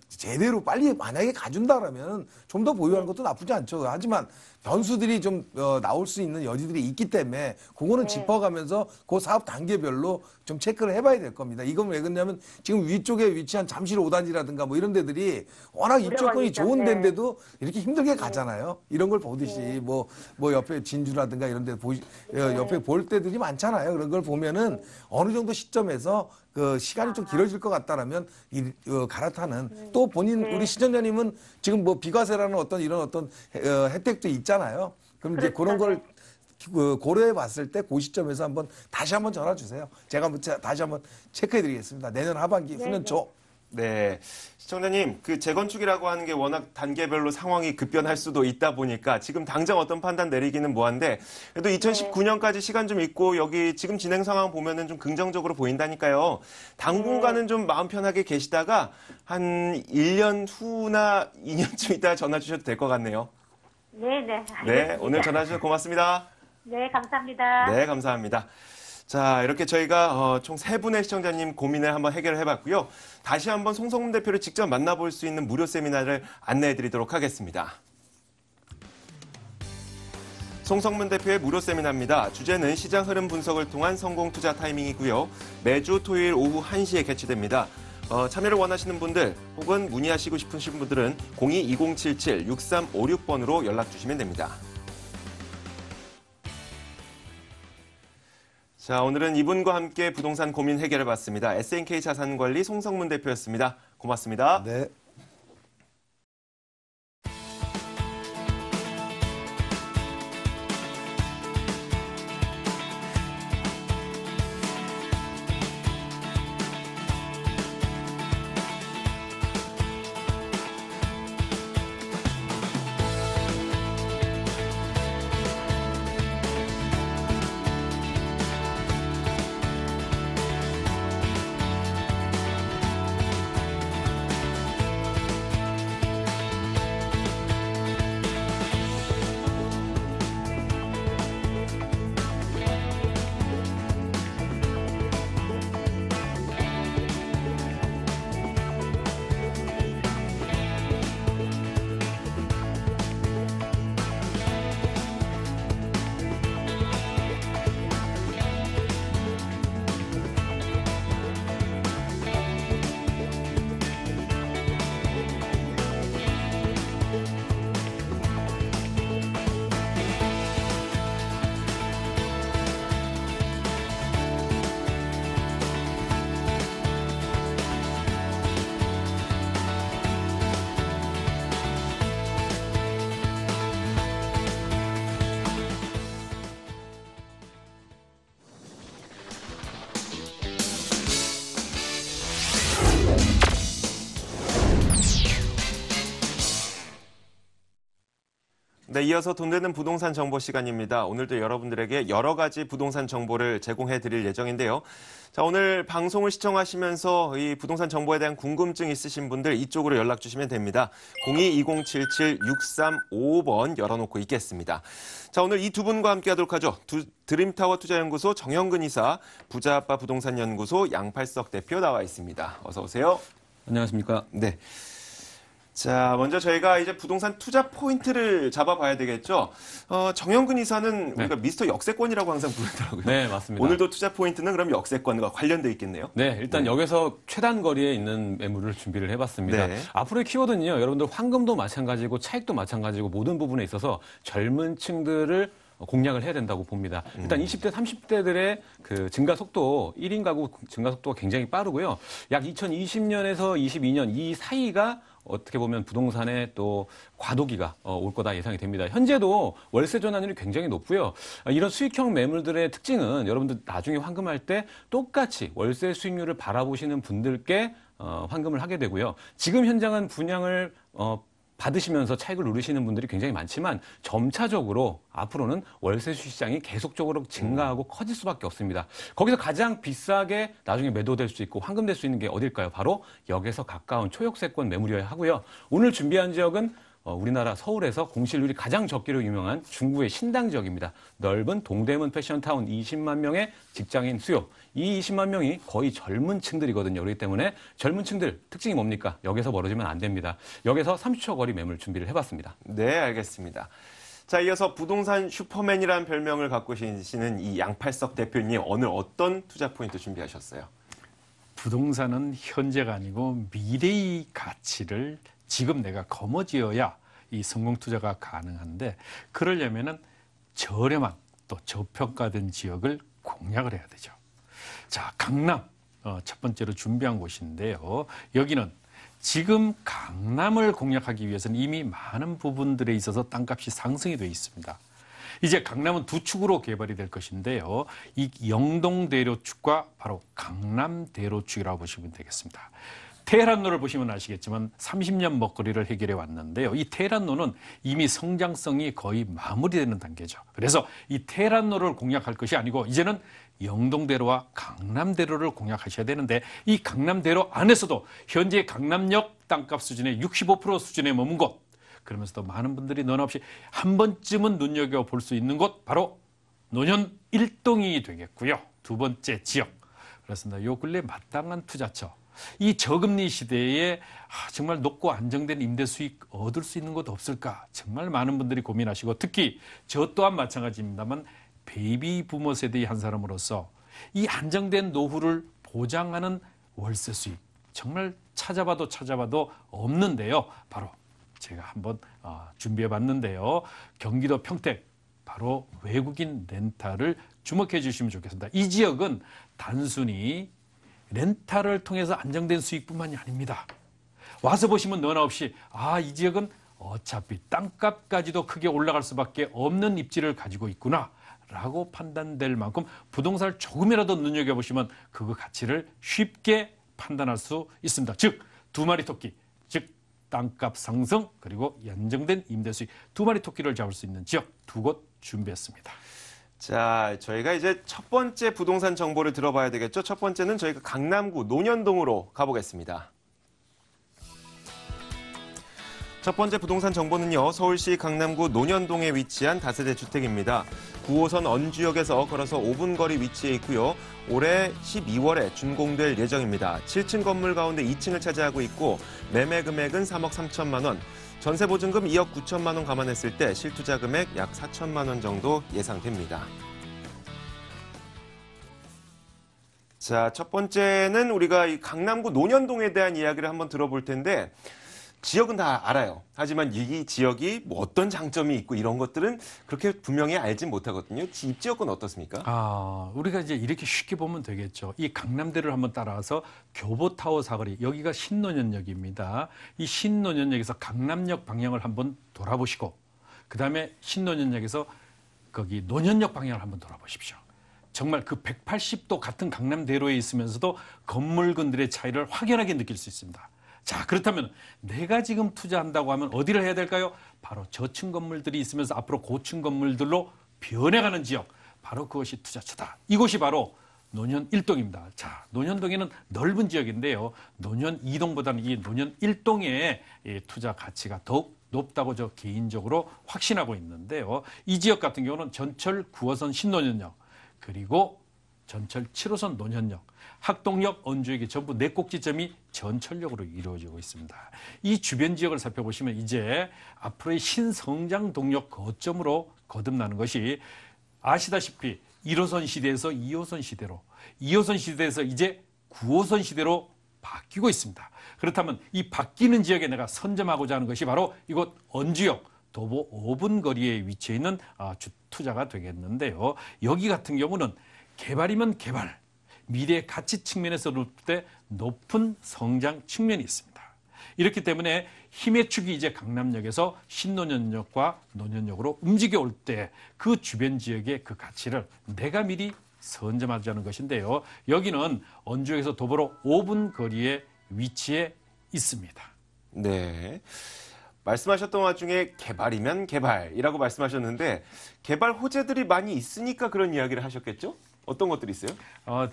제대로 빨리 만약에 가준다라면 좀 더 보유하는 것도 나쁘지 않죠. 하지만 변수들이 좀 나올 수 있는 여지들이 있기 때문에 그거는 짚어가면서 그 사업 단계별로 좀 체크를 해봐야 될 겁니다. 이건 왜 그러냐면 지금 위쪽에 위치한 잠실 5단지라든가 뭐 이런 데들이 워낙 입주권이 좋은 데인데도 이렇게 힘들게 가잖아요. 이런 걸 보듯이 뭐 옆에 진주라든가 이런 데 옆에 볼 때들이 많잖아요. 그런 걸 보면은 어느 정도 시점에서 그 시간이 좀 길어질 것 같다라면 갈아타는 또 본인 우리 시청자님은 지금 뭐 비과세라는 어떤 이런 어떤 혜택도 있잖아요. 그럼 이제 그런 걸 고려해 봤을 때 그 시점에서 다시 한번 전화 주세요. 제가 다시 한번 체크해 드리겠습니다. 내년 하반기 후년 초. 네. 시청자님, 그 재건축이라고 하는 게 워낙 단계별로 상황이 급변할 수도 있다 보니까 지금 당장 어떤 판단 내리기는 뭐한데 그래도 2019년까지 시간 좀 있고 여기 지금 진행 상황 보면은 좀 긍정적으로 보인다니까요. 당분간은 좀 마음 편하게 계시다가 한 1년 후나 2년쯤 있다가 전화 주셔도 될 것 같네요. 네네. 네, 오늘 전화 주셔서 고맙습니다. 네, 감사합니다. 네, 감사합니다. 자, 이렇게 저희가 총 3분의 시청자님 고민을 한번 해결을 해봤고요. 다시 한번 송성문 대표를 직접 만나볼 수 있는 무료 세미나를 안내해드리도록 하겠습니다. 송성문 대표의 무료 세미나입니다. 주제는 시장 흐름 분석을 통한 성공 투자 타이밍이고요. 매주 토요일 오후 1시에 개최됩니다. 참여를 원하시는 분들 혹은 문의하시고 싶으신 분들은 02-2077-6356번으로 연락 주시면 됩니다. 자, 오늘은 이분과 함께 부동산 고민 해결해봤습니다. SNK 자산관리 송성문 대표였습니다. 고맙습니다. 네. 네, 이어서 돈 되는 부동산 정보 시간입니다. 오늘도 여러분들에게 여러 가지 부동산 정보를 제공해 드릴 예정인데요. 자, 오늘 방송을 시청하시면서 이 부동산 정보에 대한 궁금증 있으신 분들 이쪽으로 연락 주시면 됩니다. 02-2077-6355번 열어놓고 있겠습니다. 자, 오늘 이 두 분과 함께 하도록 하죠. 드림타워 투자연구소 정영근 이사, 부자아빠 부동산연구소 양팔석 대표 나와 있습니다. 어서 오세요. 안녕하십니까. 네. 자, 먼저 저희가 이제 부동산 투자 포인트를 잡아봐야 되겠죠. 정영근 이사는 우리가 미스터 역세권이라고 항상 부르더라고요. 네, 맞습니다. 오늘도 투자 포인트는 그럼 역세권과 관련돼 있겠네요. 네, 일단 여기서 최단 거리에 있는 매물을 준비를 해봤습니다. 네. 앞으로의 키워드는요, 여러분들 황금도 마찬가지고 차익도 마찬가지고 모든 부분에 있어서 젊은 층들을 공략을 해야 된다고 봅니다. 일단 20대, 30대들의 그 증가 속도, 1인 가구 증가 속도가 굉장히 빠르고요. 약 2020년에서 22년 이 사이가 어떻게 보면 부동산의 또 과도기가 올 거다 예상이 됩니다. 현재도 월세 전환율이 굉장히 높고요. 이런 수익형 매물들의 특징은 여러분들 나중에 환금할 때 똑같이 월세 수익률을 바라보시는 분들께 환금을 하게 되고요. 지금 현장은 분양을 받으시면서 차익을 누리시는 분들이 굉장히 많지만 점차적으로 앞으로는 월세 시장이 계속적으로 증가하고 커질 수밖에 없습니다. 거기서 가장 비싸게 나중에 매도될 수 있고 환금될 수 있는 게 어딜까요? 바로 역에서 가까운 초역세권 매물이어야 하고요. 오늘 준비한 지역은 우리나라 서울에서 공실률이 가장 적기로 유명한 중구의 신당 지역입니다. 넓은 동대문 패션타운 20만 명의 직장인 수요. 이 20만 명이 거의 젊은 층들이거든요. 그렇기 때문에 젊은 층들 특징이 뭡니까? 역에서 멀어지면 안 됩니다. 역에서 30초 거리 매물 준비를 해봤습니다. 네, 알겠습니다. 자, 이어서 부동산 슈퍼맨이라는 별명을 갖고 계시는 이 양팔석 대표님, 오늘 어떤 투자 포인트 준비하셨어요? 부동산은 현재가 아니고 미래의 가치를 지금 내가 거머쥐어야 이 성공 투자가 가능한데 그러려면은 저렴한 또 저평가된 지역을 공략을 해야 되죠. 자, 강남 첫 번째로 준비한 곳인데요. 여기는 지금 강남을 공략하기 위해서는 이미 많은 부분들에 있어서 땅값이 상승이 되어 있습니다. 이제 강남은 두 축으로 개발이 될 것인데요. 이 영동대로축과 바로 강남대로축이라고 보시면 되겠습니다. 테헤란로를 보시면 아시겠지만 30년 먹거리를 해결해 왔는데요. 이 테헤란로는 이미 성장성이 거의 마무리되는 단계죠. 그래서 이 테헤란로를 공략할 것이 아니고 이제는 영동대로와 강남대로를 공략하셔야 되는데 이 강남대로 안에서도 현재 강남역 땅값 수준의 65% 수준에 머문 곳, 그러면서도 많은 분들이 너나 없이 한 번쯤은 눈여겨볼 수 있는 곳, 바로 노년 1동이 되겠고요. 두 번째 지역. 그렇습니다. 요 근래 마땅한 투자처. 이 저금리 시대에 정말 높고 안정된 임대 수익 얻을 수 있는 곳 없을까? 정말 많은 분들이 고민하시고 특히 저 또한 마찬가지입니다만 베이비 부머 세대의 한 사람으로서 이 안정된 노후를 보장하는 월세 수익 정말 찾아봐도 없는데요. 바로 제가 한번 준비해 봤는데요. 경기도 평택 바로 외국인 렌탈을 주목해 주시면 좋겠습니다. 이 지역은 단순히 렌탈을 통해서 안정된 수익뿐만이 아닙니다. 와서 보시면 너나 없이 이 지역은 어차피 땅값까지도 크게 올라갈 수밖에 없는 입지를 가지고 있구나 라고 판단될 만큼 부동산을 조금이라도 눈여겨보시면 그 가치를 쉽게 판단할 수 있습니다. 즉, 두 마리 토끼, 즉 땅값 상승 그리고 안정된 임대 수익 두 마리 토끼를 잡을 수 있는 지역 두 곳 준비했습니다. 자, 저희가 이제 첫 번째 부동산 정보를 들어봐야 되겠죠. 첫 번째는 저희가 강남구 논현동으로 가보겠습니다. 첫 번째 부동산 정보는요. 서울시 강남구 논현동에 위치한 다세대 주택입니다. 9호선 언주역에서 걸어서 5분 거리 위치해 있고요. 올해 12월에 준공될 예정입니다. 7층 건물 가운데 2층을 차지하고 있고 매매 금액은 3억 3천만 원. 전세 보증금 2억 9천만 원 감안했을 때 실투자 금액 약 4천만 원 정도 예상됩니다. 자, 첫 번째는 우리가 이 강남구 논현동에 대한 이야기를 한번 들어볼 텐데 지역은 다 알아요. 하지만 이 지역이 뭐 어떤 장점이 있고 이런 것들은 그렇게 분명히 알진 못하거든요. 입지역은 어떻습니까? 우리가 이제 이렇게 쉽게 보면 되겠죠. 이 강남대를 한번 따라서 교보타워 사거리, 여기가 신논현역입니다. 이 신논현역에서 강남역 방향을 한번 돌아보시고 그다음에 신논현역에서 거기 논현역 방향을 한번 돌아보십시오. 정말 그 180도 같은 강남대로에 있으면서도 건물群들의 차이를 확연하게 느낄 수 있습니다. 자, 그렇다면 내가 지금 투자한다고 하면 어디를 해야 될까요? 바로 저층 건물들이 있으면서 앞으로 고층 건물들로 변해가는 지역, 바로 그것이 투자처다. 이곳이 바로 노년 1동입니다. 자, 노년동에는 넓은 지역인데요. 노년 2동보다는 이 노년 1동의 투자 가치가 더욱 높다고 저 개인적으로 확신하고 있는데요. 이 지역 같은 경우는 전철 9호선 신노년역, 그리고 전철 7호선 노년역, 학동역, 언주역이 전부 4꼭지점이 전철역으로 이루어지고 있습니다. 이 주변 지역을 살펴보시면 이제 앞으로의 신성장 동력 거점으로 거듭나는 것이 아시다시피 1호선 시대에서 2호선 시대로, 2호선 시대에서 이제 9호선 시대로 바뀌고 있습니다. 그렇다면 이 바뀌는 지역에 내가 선점하고자 하는 것이 바로 이곳 언주역 도보 5분 거리에 위치해 있는 투자가 되겠는데요. 여기 같은 경우는 개발이면 개발, 미래 가치 측면에서 볼 때 높은 성장 측면이 있습니다. 이렇기 때문에 힘의 축이 이제 강남역에서 신노년역과 노년역으로 움직여 올 때 그 주변 지역의 그 가치를 내가 미리 선점하자는 것인데요. 여기는 언주역에서 도보로 5분 거리에 위치해 있습니다. 네. 말씀하셨던 와중에 개발이면 개발이라고 말씀하셨는데 개발 호재들이 많이 있으니까 그런 이야기를 하셨겠죠? 어떤 것들이 있어요?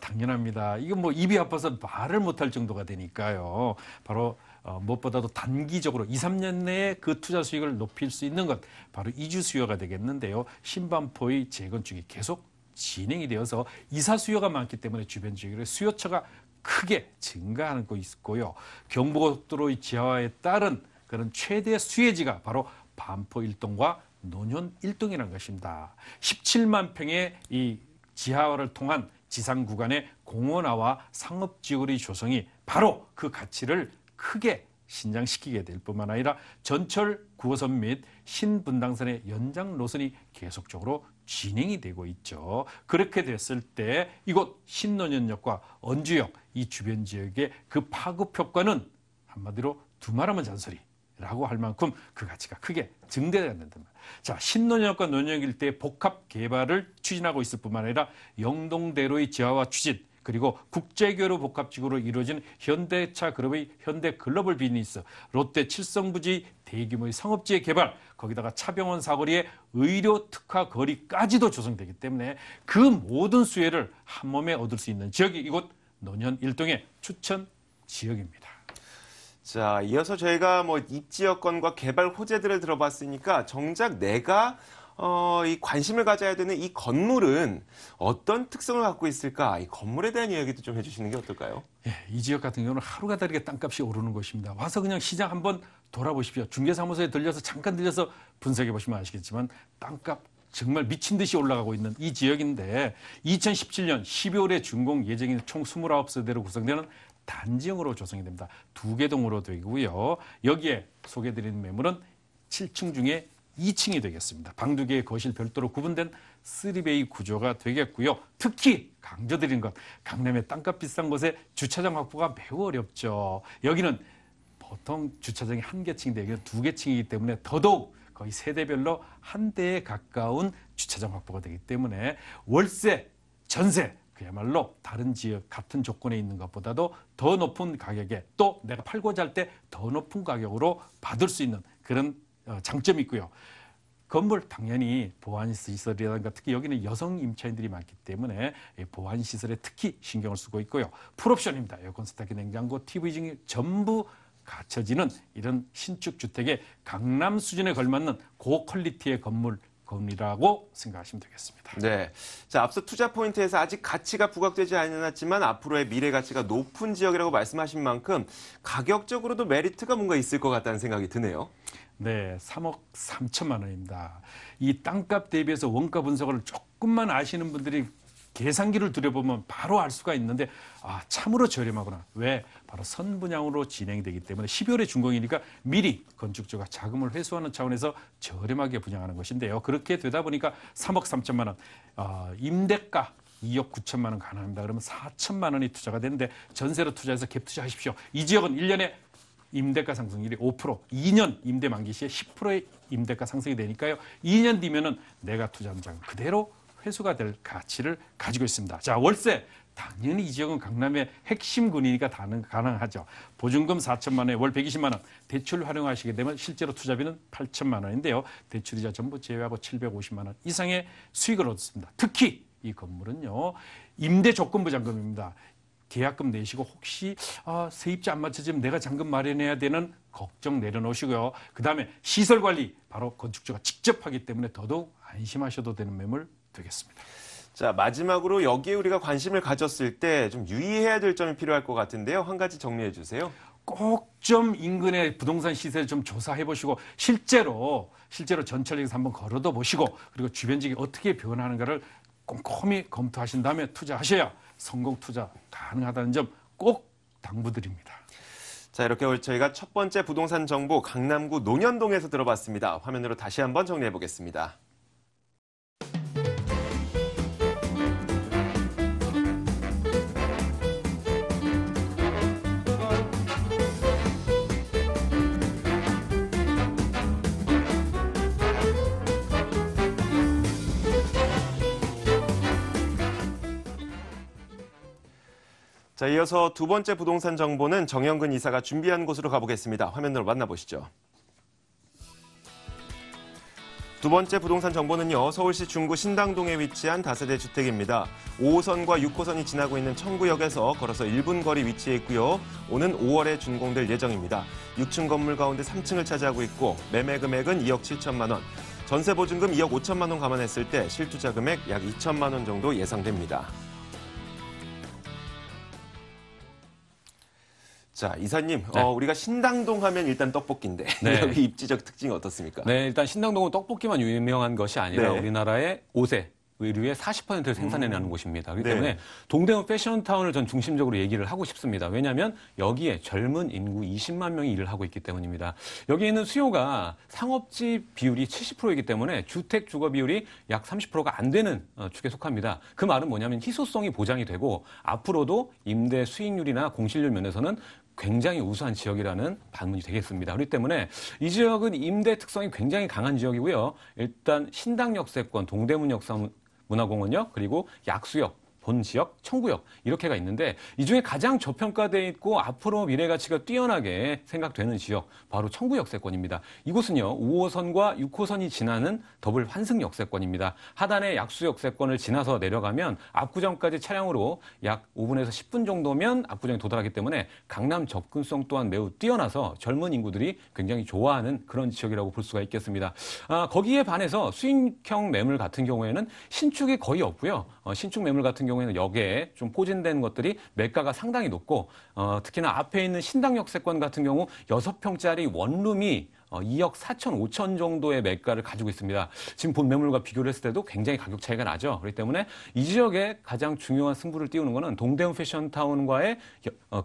당연합니다. 이건 뭐 입이 아파서 말을 못할 정도가 되니까요. 바로 무엇보다도 단기적으로 2, 3년 내에 그 투자 수익을 높일 수 있는 것, 바로 이주 수요가 되겠는데요. 신반포의 재건축이 계속 진행이 되어서 이사 수요가 많기 때문에 주변 지역의 수요처가 크게 증가하고 있고요. 경부고속도로의 지하화에 따른 그런 최대 수혜지가 바로 반포 1동과 노년 1동이라는 것입니다. 17만 평의 이 지하화를 통한 지상 구간의 공원화와 상업지구의 조성이 바로 그 가치를 크게 신장시키게 될 뿐만 아니라 전철 9호선 및 신분당선의 연장 노선이 계속적으로 진행이 되고 있죠. 그렇게 됐을 때 이곳 신노년역과 언주역 이 주변 지역의 그 파급 효과는 한마디로 두말하면 잔소리라고 할 만큼 그 가치가 크게 증대된다. 자, 신노년역과 노년역 일대의 복합 개발을 추진하고 있을 뿐만 아니라 영동대로의 지하화 추진, 그리고 국제교류 복합지구로 이루어진 현대차 그룹의 현대글로벌 비즈니스, 롯데 칠성부지 대규모의 상업지의 개발, 거기다가 차병원 사거리의 의료 특화 거리까지도 조성되기 때문에 그 모든 수혜를 한 몸에 얻을 수 있는 지역이 이곳 노년 1동의 추천 지역입니다. 자, 이어서 저희가 뭐 입지 여건과 개발 호재들을 들어봤으니까 정작 내가 이 관심을 가져야 되는 이 건물은 어떤 특성을 갖고 있을까? 이 건물에 대한 이야기도 좀 해주시는 게 어떨까요? 예, 이 지역 같은 경우는 하루가 다르게 땅값이 오르는 곳입니다. 와서 그냥 시장 한번 돌아보십시오. 중개사무소에 들려서 잠깐 들려서 분석해 보시면 아시겠지만 땅값 정말 미친 듯이 올라가고 있는 이 지역인데 2017년 12월에 준공 예정인 총 29세대로 구성되는 단지형으로 조성이 됩니다. 2개 동으로 되고요. 여기에 소개해드리는 매물은 7층 중에 2층이 되겠습니다. 방 2개의 거실 별도로 구분된 3베이 구조가 되겠고요. 특히 강조드린 것, 강남의 땅값 비싼 곳에 주차장 확보가 매우 어렵죠. 여기는 보통 주차장이 1개층인데 여기는 2개층이기 때문에 더더욱 거의 세대별로 1대에 가까운 주차장 확보가 되기 때문에 월세, 전세, 그야말로 다른 지역 같은 조건에 있는 것보다도 더 높은 가격에 또 내가 팔고자 할 때 더 높은 가격으로 받을 수 있는 그런 장점이 있고요. 건물 당연히 보안시설이라든가 특히 여기는 여성 임차인들이 많기 때문에 보안시설에 특히 신경을 쓰고 있고요. 풀옵션입니다. 에어컨, 세탁기, 냉장고, TV 등이 전부 갖춰지는 이런 신축 주택의 강남 수준에 걸맞는 고퀄리티의 건물이라고 생각하시면 되겠습니다. 네. 자, 앞서 투자 포인트에서 아직 가치가 부각되지 않았지만 앞으로의 미래 가치가 높은 지역이라고 말씀하신 만큼 가격적으로도 메리트가 뭔가 있을 것 같다는 생각이 드네요. 네, 3억 3천만 원입니다. 이 땅값 대비해서 원가 분석을 조금만 아시는 분들이 계산기를 들여보면 바로 알 수가 있는데 참으로 저렴하구나. 왜? 바로 선분양으로 진행되기 때문에 12월에 준공이니까 미리 건축주가 자금을 회수하는 차원에서 저렴하게 분양하는 것인데요. 그렇게 되다 보니까 3억 3천만 원, 임대가 2억 9천만 원 가능합니다. 그러면 4천만 원이 투자가 되는데 전세로 투자해서 갭 투자하십시오. 이 지역은 1년에 임대가 상승률이 5%, 2년 임대 만기 시에 10%의 임대가 상승이 되니까요. 2년 뒤면은 내가 투자한 장 그대로 회수가 될 가치를 가지고 있습니다. 자, 월세 당연히 이 지역은 강남의 핵심 군이니까 가능하죠. 보증금 4천만 원에 월 120만 원, 대출 활용하시게 되면 실제로 투자비는 8천만 원인데요. 대출이자 전부 제외하고 750만 원 이상의 수익을 얻습니다. 특히 이 건물은요, 임대 조건부 잔금입니다. 계약금 내시고 혹시 세입자 안 맞춰지면 내가 잔금 마련해야 되는 걱정 내려놓으시고요. 그다음에 시설 관리 바로 건축주가 직접 하기 때문에 더더욱 안심하셔도 되는 매물 되겠습니다. 자, 마지막으로 여기에 우리가 관심을 가졌을 때 좀 유의해야 될 점이 필요할 것 같은데요. 한 가지 정리해 주세요. 꼭 좀 인근의 부동산 시세를 좀 조사해 보시고 실제로 전철역에서 한번 걸어도 보시고 그리고 주변 지역이 어떻게 변하는가를 꼼꼼히 검토하신 다음에 투자하셔야 성공 투자 가능하다는 점 꼭 당부드립니다. 자, 이렇게 저희가 첫 번째 부동산 정보 강남구 논현동에서 들어봤습니다. 화면으로 다시 한번 정리해 보겠습니다. 자, 이어서 두 번째 부동산 정보는 정영근 이사가 준비한 곳으로 가보겠습니다. 화면으로 만나보시죠. 두 번째 부동산 정보는요, 서울시 중구 신당동에 위치한 다세대 주택입니다. 5호선과 6호선이 지나고 있는 청구역에서 걸어서 1분 거리 위치해 있고요. 오는 5월에 준공될 예정입니다. 6층 건물 가운데 3층을 차지하고 있고 매매 금액은 2억 7천만 원, 전세 보증금 2억 5천만 원 감안했을 때 실투자 금액 약 2천만 원 정도 예상됩니다. 자, 이사님, 네. 우리가 신당동 하면 일단 떡볶이인데 네. 여기 입지적 특징이 어떻습니까? 네, 일단 신당동은 떡볶이만 유명한 것이 아니라 네. 우리나라의 옷의 의류의 40%를 생산해내는 곳입니다. 그렇기 네. 때문에 동대문 패션타운을 전 중심적으로 얘기를 하고 싶습니다. 왜냐하면 여기에 젊은 인구 20만 명이 일을 하고 있기 때문입니다. 여기에 있는 수요가 상업지 비율이 70%이기 때문에 주택 주거 비율이 약 30%가 안 되는 축에 속합니다. 그 말은 뭐냐면 희소성이 보장이 되고 앞으로도 임대 수익률이나 공실률 면에서는 굉장히 우수한 지역이라는 반문이 되겠습니다. 그렇기 때문에 이 지역은 임대 특성이 굉장히 강한 지역이고요. 일단 신당역세권, 동대문 역사문화공원역, 그리고 약수역, 본지역, 청구역 이렇게가 있는데 이 중에 가장 저평가되어 있고 앞으로 미래 가치가 뛰어나게 생각되는 지역 바로 청구 역세권입니다. 이곳은요 5호선과 6호선이 지나는 더블 환승 역세권입니다. 하단의 약수 역세권을 지나서 내려가면 압구정까지 차량으로 약 5분에서 10분 정도면 압구정에 도달하기 때문에 강남 접근성 또한 매우 뛰어나서 젊은 인구들이 굉장히 좋아하는 그런 지역이라고 볼 수가 있겠습니다. 거기에 반해서 수익형 매물 같은 경우에는 신축이 거의 없고요. 신축 매물 같은 경우에는 역에 좀 포진된 것들이 매가가 상당히 높고 특히나 앞에 있는 신당역세권 같은 경우 6평짜리 원룸이 2억 4천 5천 정도의 매가를 가지고 있습니다. 지금 본 매물과 비교를 했을 때도 굉장히 가격 차이가 나죠. 그렇기 때문에 이 지역에 가장 중요한 승부를 띄우는 것은 동대문 패션타운과의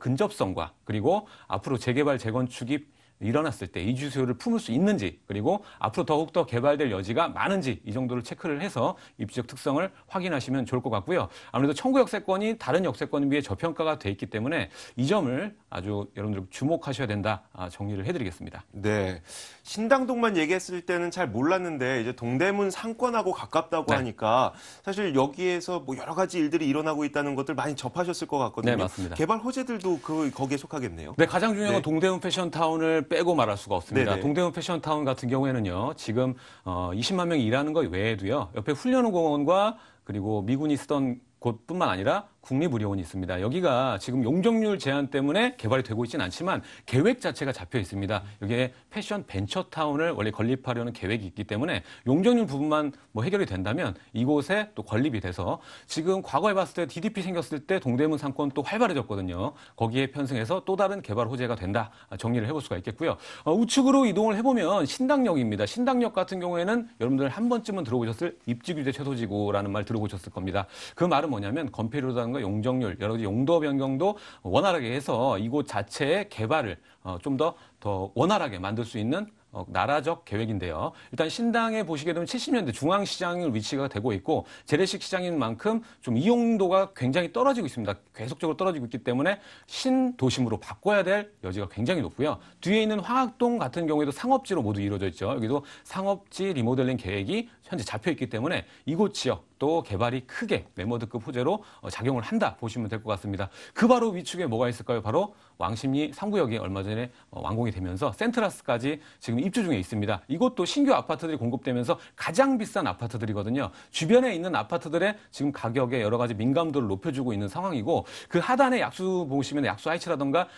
근접성과 그리고 앞으로 재개발 재건축이 일어났을 때 이주 수요를 품을 수 있는지 그리고 앞으로 더욱더 개발될 여지가 많은지 이 정도를 체크를 해서 입지적 특성을 확인하시면 좋을 것 같고요. 아무래도 청구 역세권이 다른 역세권에 비해 저평가가 돼 있기 때문에 이 점을 아주 여러분들 주목하셔야 된다 정리를 해드리겠습니다. 네, 신당동만 얘기했을 때는 잘 몰랐는데 이제 동대문 상권하고 가깝다고 네. 하니까 사실 여기에서 뭐 여러 가지 일들이 일어나고 있다는 것들 많이 접하셨을 것 같거든요. 네, 맞습니다. 개발 호재들도 거기에 속하겠네요. 네, 가장 중요한 건 네. 동대문 패션타운을 빼고 말할 수가 없습니다. 네네. 동대문 패션타운 같은 경우에는요, 지금 20만 명이 일하는 것 외에도요, 옆에 훈련공원과 그리고 미군이 쓰던 곳뿐만 아니라 국립의료원이 있습니다. 여기가 지금 용적률 제한 때문에 개발이 되고 있지는 않지만 계획 자체가 잡혀 있습니다. 여기에 패션 벤처타운을 원래 건립하려는 계획이 있기 때문에 용적률 부분만 뭐 해결이 된다면 이곳에 또 건립이 돼서 지금 과거에 봤을 때 DDP 생겼을 때 동대문 상권 또 활발해졌거든요. 거기에 편승해서 또 다른 개발 호재가 된다. 정리를 해볼 수가 있겠고요. 우측으로 이동을 해보면 신당역입니다. 신당역 같은 경우에는 여러분들 한 번쯤은 들어보셨을 입지규제 최소지구라는 말 들어보셨을 겁니다. 그 말은 뭐냐면 건폐율이라든가 용적률, 여러 가지 용도 변경도 원활하게 해서 이곳 자체의 개발을 좀 더 원활하게 만들 수 있는 나라적 계획인데요. 일단 신당에 보시게 되면 70년대 중앙시장을 위치가 되고 있고 재래식 시장인 만큼 좀 이용도가 굉장히 떨어지고 있습니다. 계속적으로 떨어지고 있기 때문에 신도심으로 바꿔야 될 여지가 굉장히 높고요. 뒤에 있는 화학동 같은 경우에도 상업지로 모두 이루어져 있죠. 여기도 상업지 리모델링 계획이 현재 잡혀 있기 때문에 이곳 지역 또 개발이 크게 메모드급 호재로 작용을 한다 보시면 될 것 같습니다. 그 바로 위축에 뭐가 있을까요? 바로 왕십리 3구역이 얼마 전에 완공이 되면서 센트라스까지 지금 입주 중에 있습니다. 이것도 신규 아파트들이 공급되면서 가장 비싼 아파트들이거든요. 주변에 있는 아파트들의 지금 가격에 여러 가지 민감도를 높여주고 있는 상황이고, 그 하단에 약수 보시면 약수 하이츠라던가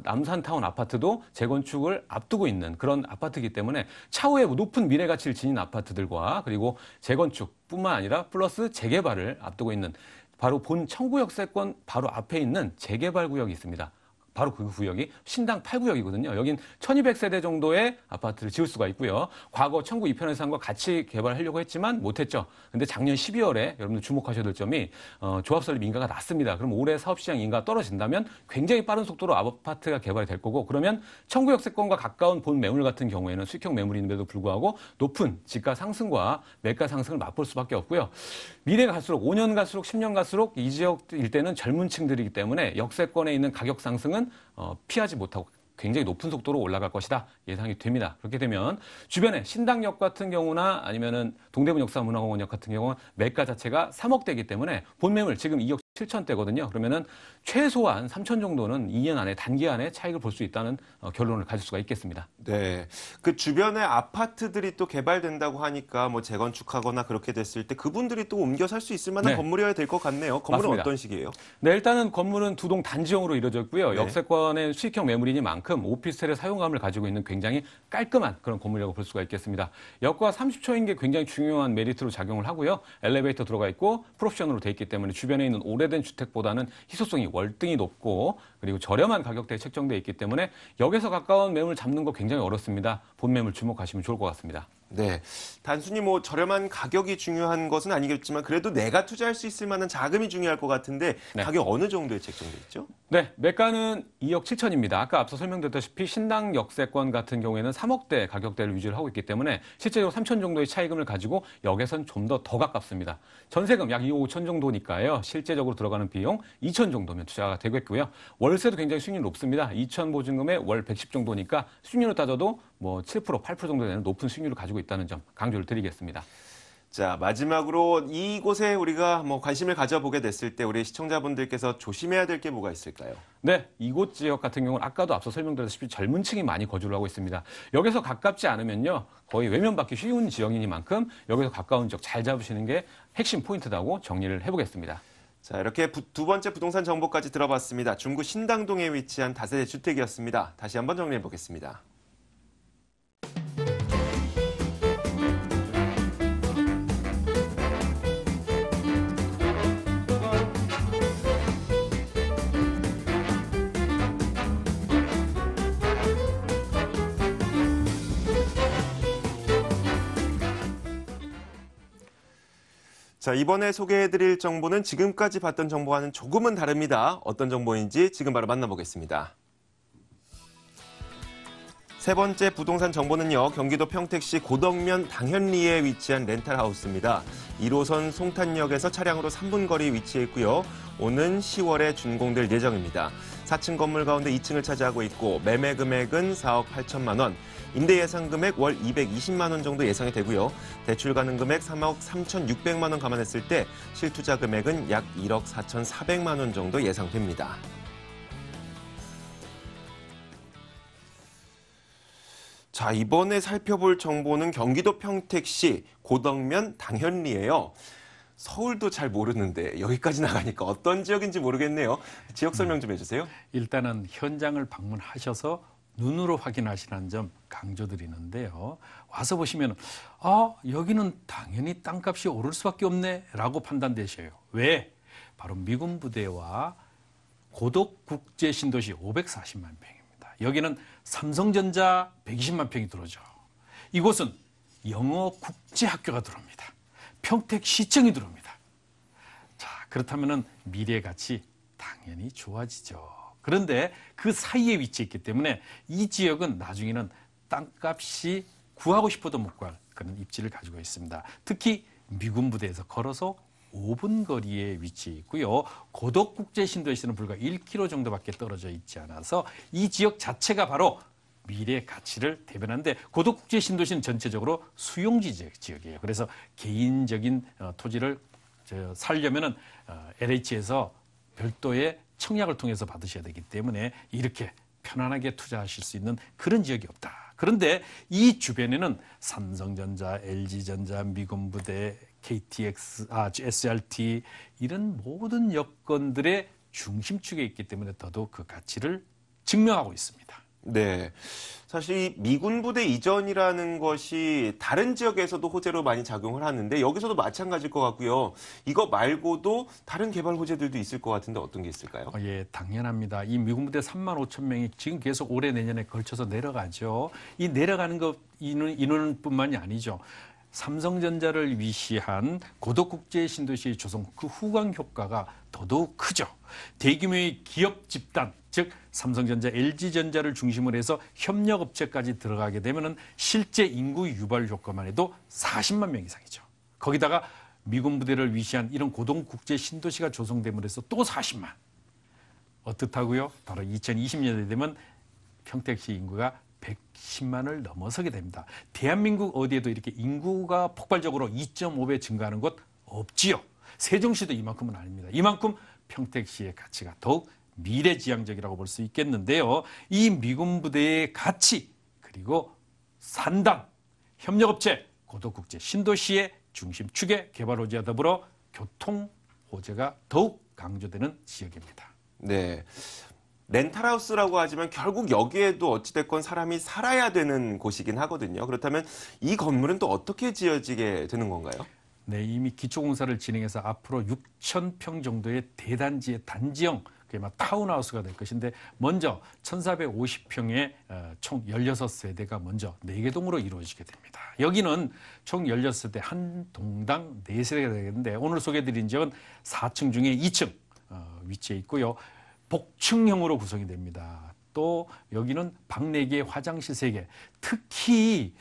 남산타운 아파트도 재건축을 앞두고 있는 그런 아파트이기 때문에 차후에 높은 미래 가치를 지닌 아파트들과 그리고 재건축뿐만 아니라 플러스 재개발을 앞두고 있는 바로 본 청구역세권 바로 앞에 있는 재개발 구역이 있습니다. 바로 그 구역이 신당 8구역이거든요. 여긴 1200세대 정도의 아파트를 지을 수가 있고요. 과거 청구 2편 예산과 같이 개발하려고 했지만 못했죠. 근데 작년 12월에 여러분들 주목하셔야 될 점이 조합 설립 인가가 났습니다. 그럼 올해 사업시장 인가가 떨어진다면 굉장히 빠른 속도로 아파트가 개발이 될 거고, 그러면 청구역세권과 가까운 본 매물 같은 경우에는 수익형 매물인데도 불구하고 높은 지가 상승과 매가 상승을 맛볼 수밖에 없고요. 미래가 갈수록 5년 갈수록 10년 갈수록 이 지역 일대는 젊은 층들이기 때문에 역세권에 있는 가격 상승은 피하지 못하고 굉장히 높은 속도로 올라갈 것이다 예상이 됩니다. 그렇게 되면 주변에 신당역 같은 경우나 아니면은 동대문 역사문화공원역 같은 경우는 매가 자체가 3억대이기 때문에 본 매물 지금 2억 7천대거든요. 그러면은 최소한 3천 정도는 2년 안에 단기 안에 차익을 볼 수 있다는 결론을 가질 수가 있겠습니다. 네. 그 주변에 아파트들이 또 개발된다고 하니까 뭐 재건축하거나 그렇게 됐을 때 그분들이 또 옮겨 살 수 있을 만한 네. 건물이어야 될 것 같네요. 건물은 맞습니다. 어떤 식이에요? 네, 일단은 건물은 두 동 단지형으로 이루어져 있고요. 네. 역세권의 수익형 매물이니만큼 오피스텔의 사용감을 가지고 있는 굉장히 깔끔한 그런 건물이라고 볼 수가 있겠습니다. 역과 30초인 게 굉장히 중요한 메리트로 작용을 하고요. 엘리베이터 들어가 있고 풀옵션으로 돼 있기 때문에 주변에 있는 오래된 주택보다는 희소성이 월등히 높고 그리고 저렴한 가격대에 책정돼 있기 때문에 역에서 가까운 매물 잡는 거 굉장히 어렵습니다. 본 매물 주목하시면 좋을 것 같습니다. 네. 단순히 뭐 저렴한 가격이 중요한 것은 아니겠지만 그래도 내가 투자할 수 있을 만한 자금이 중요할 것 같은데 네. 가격 어느 정도에 책정돼 있죠? 네, 매가는 2억 7천입니다. 아까 앞서 설명드렸다시피 신당 역세권 같은 경우에는 3억대 가격대를 유지를 하고 있기 때문에 실제로 3천 정도의 차익금을 가지고 역에선 좀 더 가깝습니다. 전세금 약 2억 5천 정도니까요. 실제적으로 들어가는 비용 2천 정도면 투자가 되겠고요. 월세도 굉장히 수익률이 높습니다. 2천 보증금에 월 110 정도니까 수익률로 따져도 뭐 7%, 8% 정도 되는 높은 수익률을 가지고 있다는 점 강조를 드리겠습니다. 자, 마지막으로 이곳에 우리가 뭐 관심을 가져보게 됐을 때 우리 시청자분들께서 조심해야 될 게 뭐가 있을까요? 네, 이곳 지역 같은 경우는 아까도 앞서 설명드렸다시피 젊은 층이 많이 거주를 하고 있습니다. 여기서 가깝지 않으면요, 거의 외면받기 쉬운 지역이니만큼 여기서 가까운 지역 잘 잡으시는 게 핵심 포인트라고 정리를 해보겠습니다. 자, 이렇게 두 번째 부동산 정보까지 들어봤습니다. 중구 신당동에 위치한 다세대 주택이었습니다. 다시 한번 정리해 보겠습니다. 자, 이번에 소개해드릴 정보는 지금까지 봤던 정보와는 조금은 다릅니다. 어떤 정보인지 지금 바로 만나보겠습니다. 세 번째 부동산 정보는요, 경기도 평택시 고덕면 당현리에 위치한 렌탈하우스입니다. 1호선 송탄역에서 차량으로 3분 거리 위치해 있고요. 오는 10월에 준공될 예정입니다. 4층 건물 가운데 2층을 차지하고 있고 매매 금액은 4억 8천만 원, 임대 예상 금액 월 220만 원 정도 예상이 되고요. 대출 가능 금액 3억 3,600만 원 감안했을 때 실투자 금액은 약 1억 4,400만 원 정도 예상됩니다. 자, 이번에 살펴볼 정보는 경기도 평택시 고덕면 당현리예요. 서울도 잘 모르는데 여기까지 나가니까 어떤 지역인지 모르겠네요. 지역 설명 좀 해주세요. 일단은 현장을 방문하셔서 눈으로 확인하시라는 점 강조드리는데요. 와서 보시면 여기는 당연히 땅값이 오를 수밖에 없네 라고 판단되셔요. 왜? 바로 미군 부대와 고덕국제신도시 540만 평입니다. 여기는 삼성전자 120만 평이 들어오죠. 이곳은 영어국제학교가 들어옵니다. 평택시청이 들어옵니다. 자, 그렇다면 미래 가치 당연히 좋아지죠. 그런데 그 사이에 위치해 있기 때문에 이 지역은 나중에는 땅값이 구하고 싶어도 못 구할 그런 입지를 가지고 있습니다. 특히 미군 부대에서 걸어서 5분 거리에 위치해 있고요. 고덕국제신도시는 불과 1km 정도밖에 떨어져 있지 않아서 이 지역 자체가 바로 미래 가치를 대변하는데, 고덕국제신도시는 전체적으로 수용지 지역이에요. 그래서 개인적인 토지를 살려면은 LH에서 별도의 청약을 통해서 받으셔야 되기 때문에 이렇게 편안하게 투자하실 수 있는 그런 지역이 없다. 그런데 이 주변에는 삼성전자, LG전자, 미군부대, KTX, SRT 이런 모든 여건들의 중심축에 있기 때문에 더더욱 그 가치를 증명하고 있습니다. 네. 사실 이 미군 부대 이전이라는 것이 다른 지역에서도 호재로 많이 작용을 하는데 여기서도 마찬가지일 것 같고요. 이거 말고도 다른 개발 호재들도 있을 것 같은데 어떤 게 있을까요? 예, 당연합니다. 이 미군 부대 3만 5천 명이 지금 계속 올해 내년에 걸쳐서 내려가죠. 이 내려가는 것 인원뿐만이 아니죠. 삼성전자를 위시한 고도국제 신도시 조성 그 후광 효과가 더더욱 크죠. 대규모의 기업 집단, 즉 삼성전자, LG전자를 중심으로 해서 협력업체까지 들어가게 되면은 실제 인구 유발 효과만 해도 40만 명 이상이죠. 거기다가 미군 부대를 위시한 이런 고도국제 신도시가 조성됨으로 해서 또 40만. 어떻다고요? 바로 2020년에 되면 평택시 인구가 110만을 넘어서게 됩니다. 대한민국 어디에도 이렇게 인구가 폭발적으로 2.5배 증가하는 곳 없지요. 세종시도 이만큼은 아닙니다. 이만큼 평택시의 가치가 더욱 미래지향적이라고 볼 수 있겠는데요. 이 미군 부대의 가치 그리고 산당, 협력업체, 고도국제 신도시의 중심축의 개발 호재와 더불어 교통 호재가 더욱 강조되는 지역입니다. 네. 렌탈하우스라고 하지만 결국 여기에도 어찌됐건 사람이 살아야 되는 곳이긴 하거든요. 그렇다면 이 건물은 또 어떻게 지어지게 되는 건가요? 네, 이미 기초공사를 진행해서 앞으로 6,000평 정도의 대단지의 단지형 그게 막 타운하우스가 될 것인데 먼저 1,450평의 총 16세대가 먼저 4개 동으로 이루어지게 됩니다. 여기는 총 16세대 한 동당 4세대가 되겠는데 오늘 소개해드린 지역은 4층 중에 2층 위치해 있고요. 복층형으로 구성이 됩니다. 또 여기는 방 4개, 화장실 3개. 특히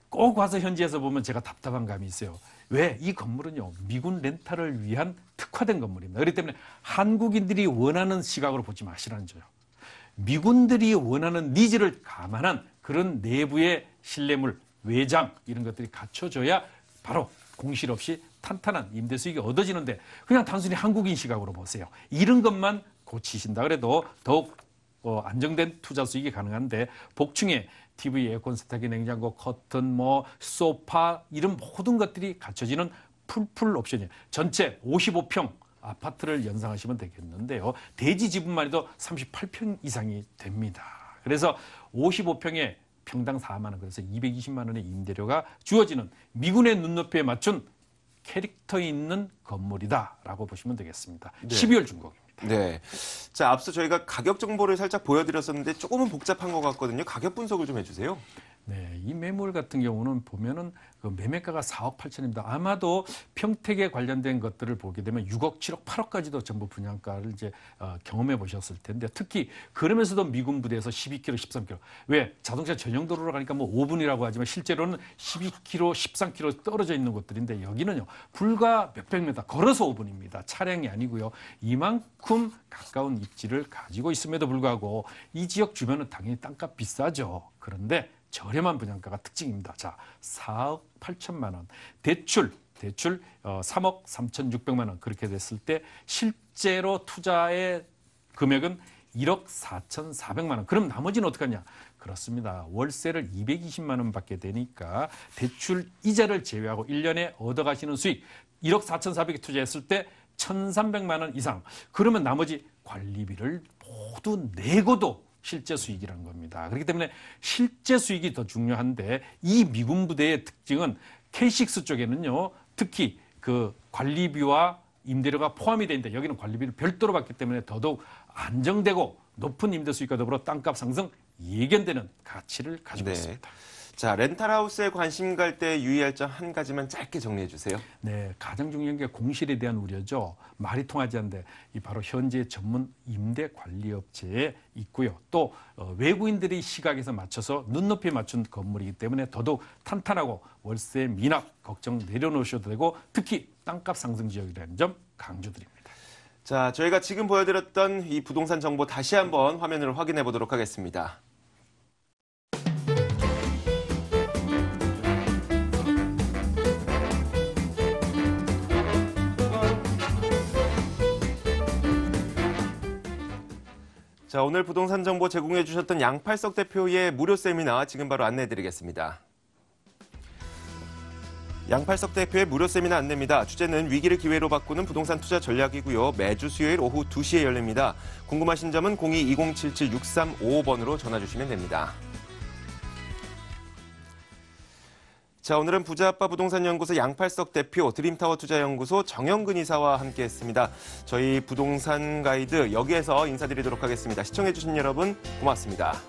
꼭 와서 현지에서 보면 제가 답답한 감이 있어요. 왜? 이 건물은요. 미군 렌탈을 위한 특화된 건물입니다. 그렇기 때문에 한국인들이 원하는 시각으로 보지 마시라는 거죠. 미군들이 원하는 니즈를 감안한 그런 내부의 실내물, 외장 이런 것들이 갖춰져야 바로 공실 없이 탄탄한 임대 수익이 얻어지는데 그냥 단순히 한국인 시각으로 보세요. 이런 것만 고치신다 그래도 더욱 안정된 투자 수익이 가능한데 복층에 TV, 에어컨, 세탁기, 냉장고, 커튼, 소파 이런 모든 것들이 갖춰지는 풀 옵션이에요. 전체 55평 아파트를 연상하시면 되겠는데요. 대지 지분만 해도 38평 이상이 됩니다. 그래서 55평에 평당 4만 원, 그래서 220만 원의 임대료가 주어지는 미군의 눈높이에 맞춘 캐릭터 있는 건물이다라고 보시면 되겠습니다. 네. 12월 준공입니다. 네. 자, 앞서 저희가 가격 정보를 살짝 보여드렸었는데 조금은 복잡한 것 같거든요. 가격 분석을 좀 해주세요. 네, 이 매물 같은 경우는 보면은 그 매매가가 4억 8천입니다. 아마도 평택에 관련된 것들을 보게 되면 6억, 7억, 8억까지도 전부 분양가를 이제 경험해 보셨을 텐데 특히 그러면서도 미군 부대에서 12km, 13km. 왜? 자동차 전용 도로로 가니까 5분이라고 하지만 실제로는 12km, 13km 떨어져 있는 곳들인데 여기는요 불과 몇백 미터 걸어서 5분입니다. 차량이 아니고요. 이만큼 가까운 입지를 가지고 있음에도 불구하고 이 지역 주변은 당연히 땅값 비싸죠. 그런데 저렴한 분양가가 특징입니다. 자, 4억 8천만 원. 대출 3억 3,600만 원. 그렇게 됐을 때 실제로 투자의 금액은 1억 4,400만 원. 그럼 나머지는 어떡하냐? 그렇습니다. 월세를 220만 원 받게 되니까 대출 이자를 제외하고 1년에 얻어가시는 수익 1억 4,400에 투자했을 때 1,300만 원 이상. 그러면 나머지 관리비를 모두 내고도 실제 수익이라는 겁니다. 그렇기 때문에 실제 수익이 더 중요한데 이 미군 부대의 특징은 K6 쪽에는요. 특히 그 관리비와 임대료가 포함이 되는데 여기는 관리비를 별도로 받기 때문에 더더욱 안정되고 높은 임대 수익과 더불어 땅값 상승 예견되는 가치를 가지고 있습니다. 자, 렌탈하우스에 관심 갈 때 유의할 점 한 가지만 짧게 정리해 주세요. 네, 가장 중요한 게 공실에 대한 우려죠. 말이 통하지 않는데 이 바로 현재 전문 임대 관리 업체에 있고요. 또 외국인들의 시각에서 맞춰서 눈높이에 맞춘 건물이기 때문에 더더욱 탄탄하고 월세 미납 걱정 내려놓으셔도 되고 특히 땅값 상승 지역이라는 점 강조드립니다. 자, 저희가 지금 보여드렸던 이 부동산 정보 다시 한번 화면으로 확인해 보도록 하겠습니다. 자, 오늘 부동산 정보 제공해 주셨던 양팔석 대표의 무료 세미나 지금 바로 안내해 드리겠습니다. 양팔석 대표의 무료 세미나 안내입니다. 주제는 위기를 기회로 바꾸는 부동산 투자 전략이고요. 매주 수요일 오후 2시에 열립니다. 궁금하신 점은 02-2077-6355번으로 전화 주시면 됩니다. 자, 오늘은 부자아빠 부동산연구소 양팔석 대표, 드림타워 투자연구소 정영근 이사와 함께했습니다. 저희 부동산 가이드 여기에서 인사드리도록 하겠습니다. 시청해주신 여러분 고맙습니다.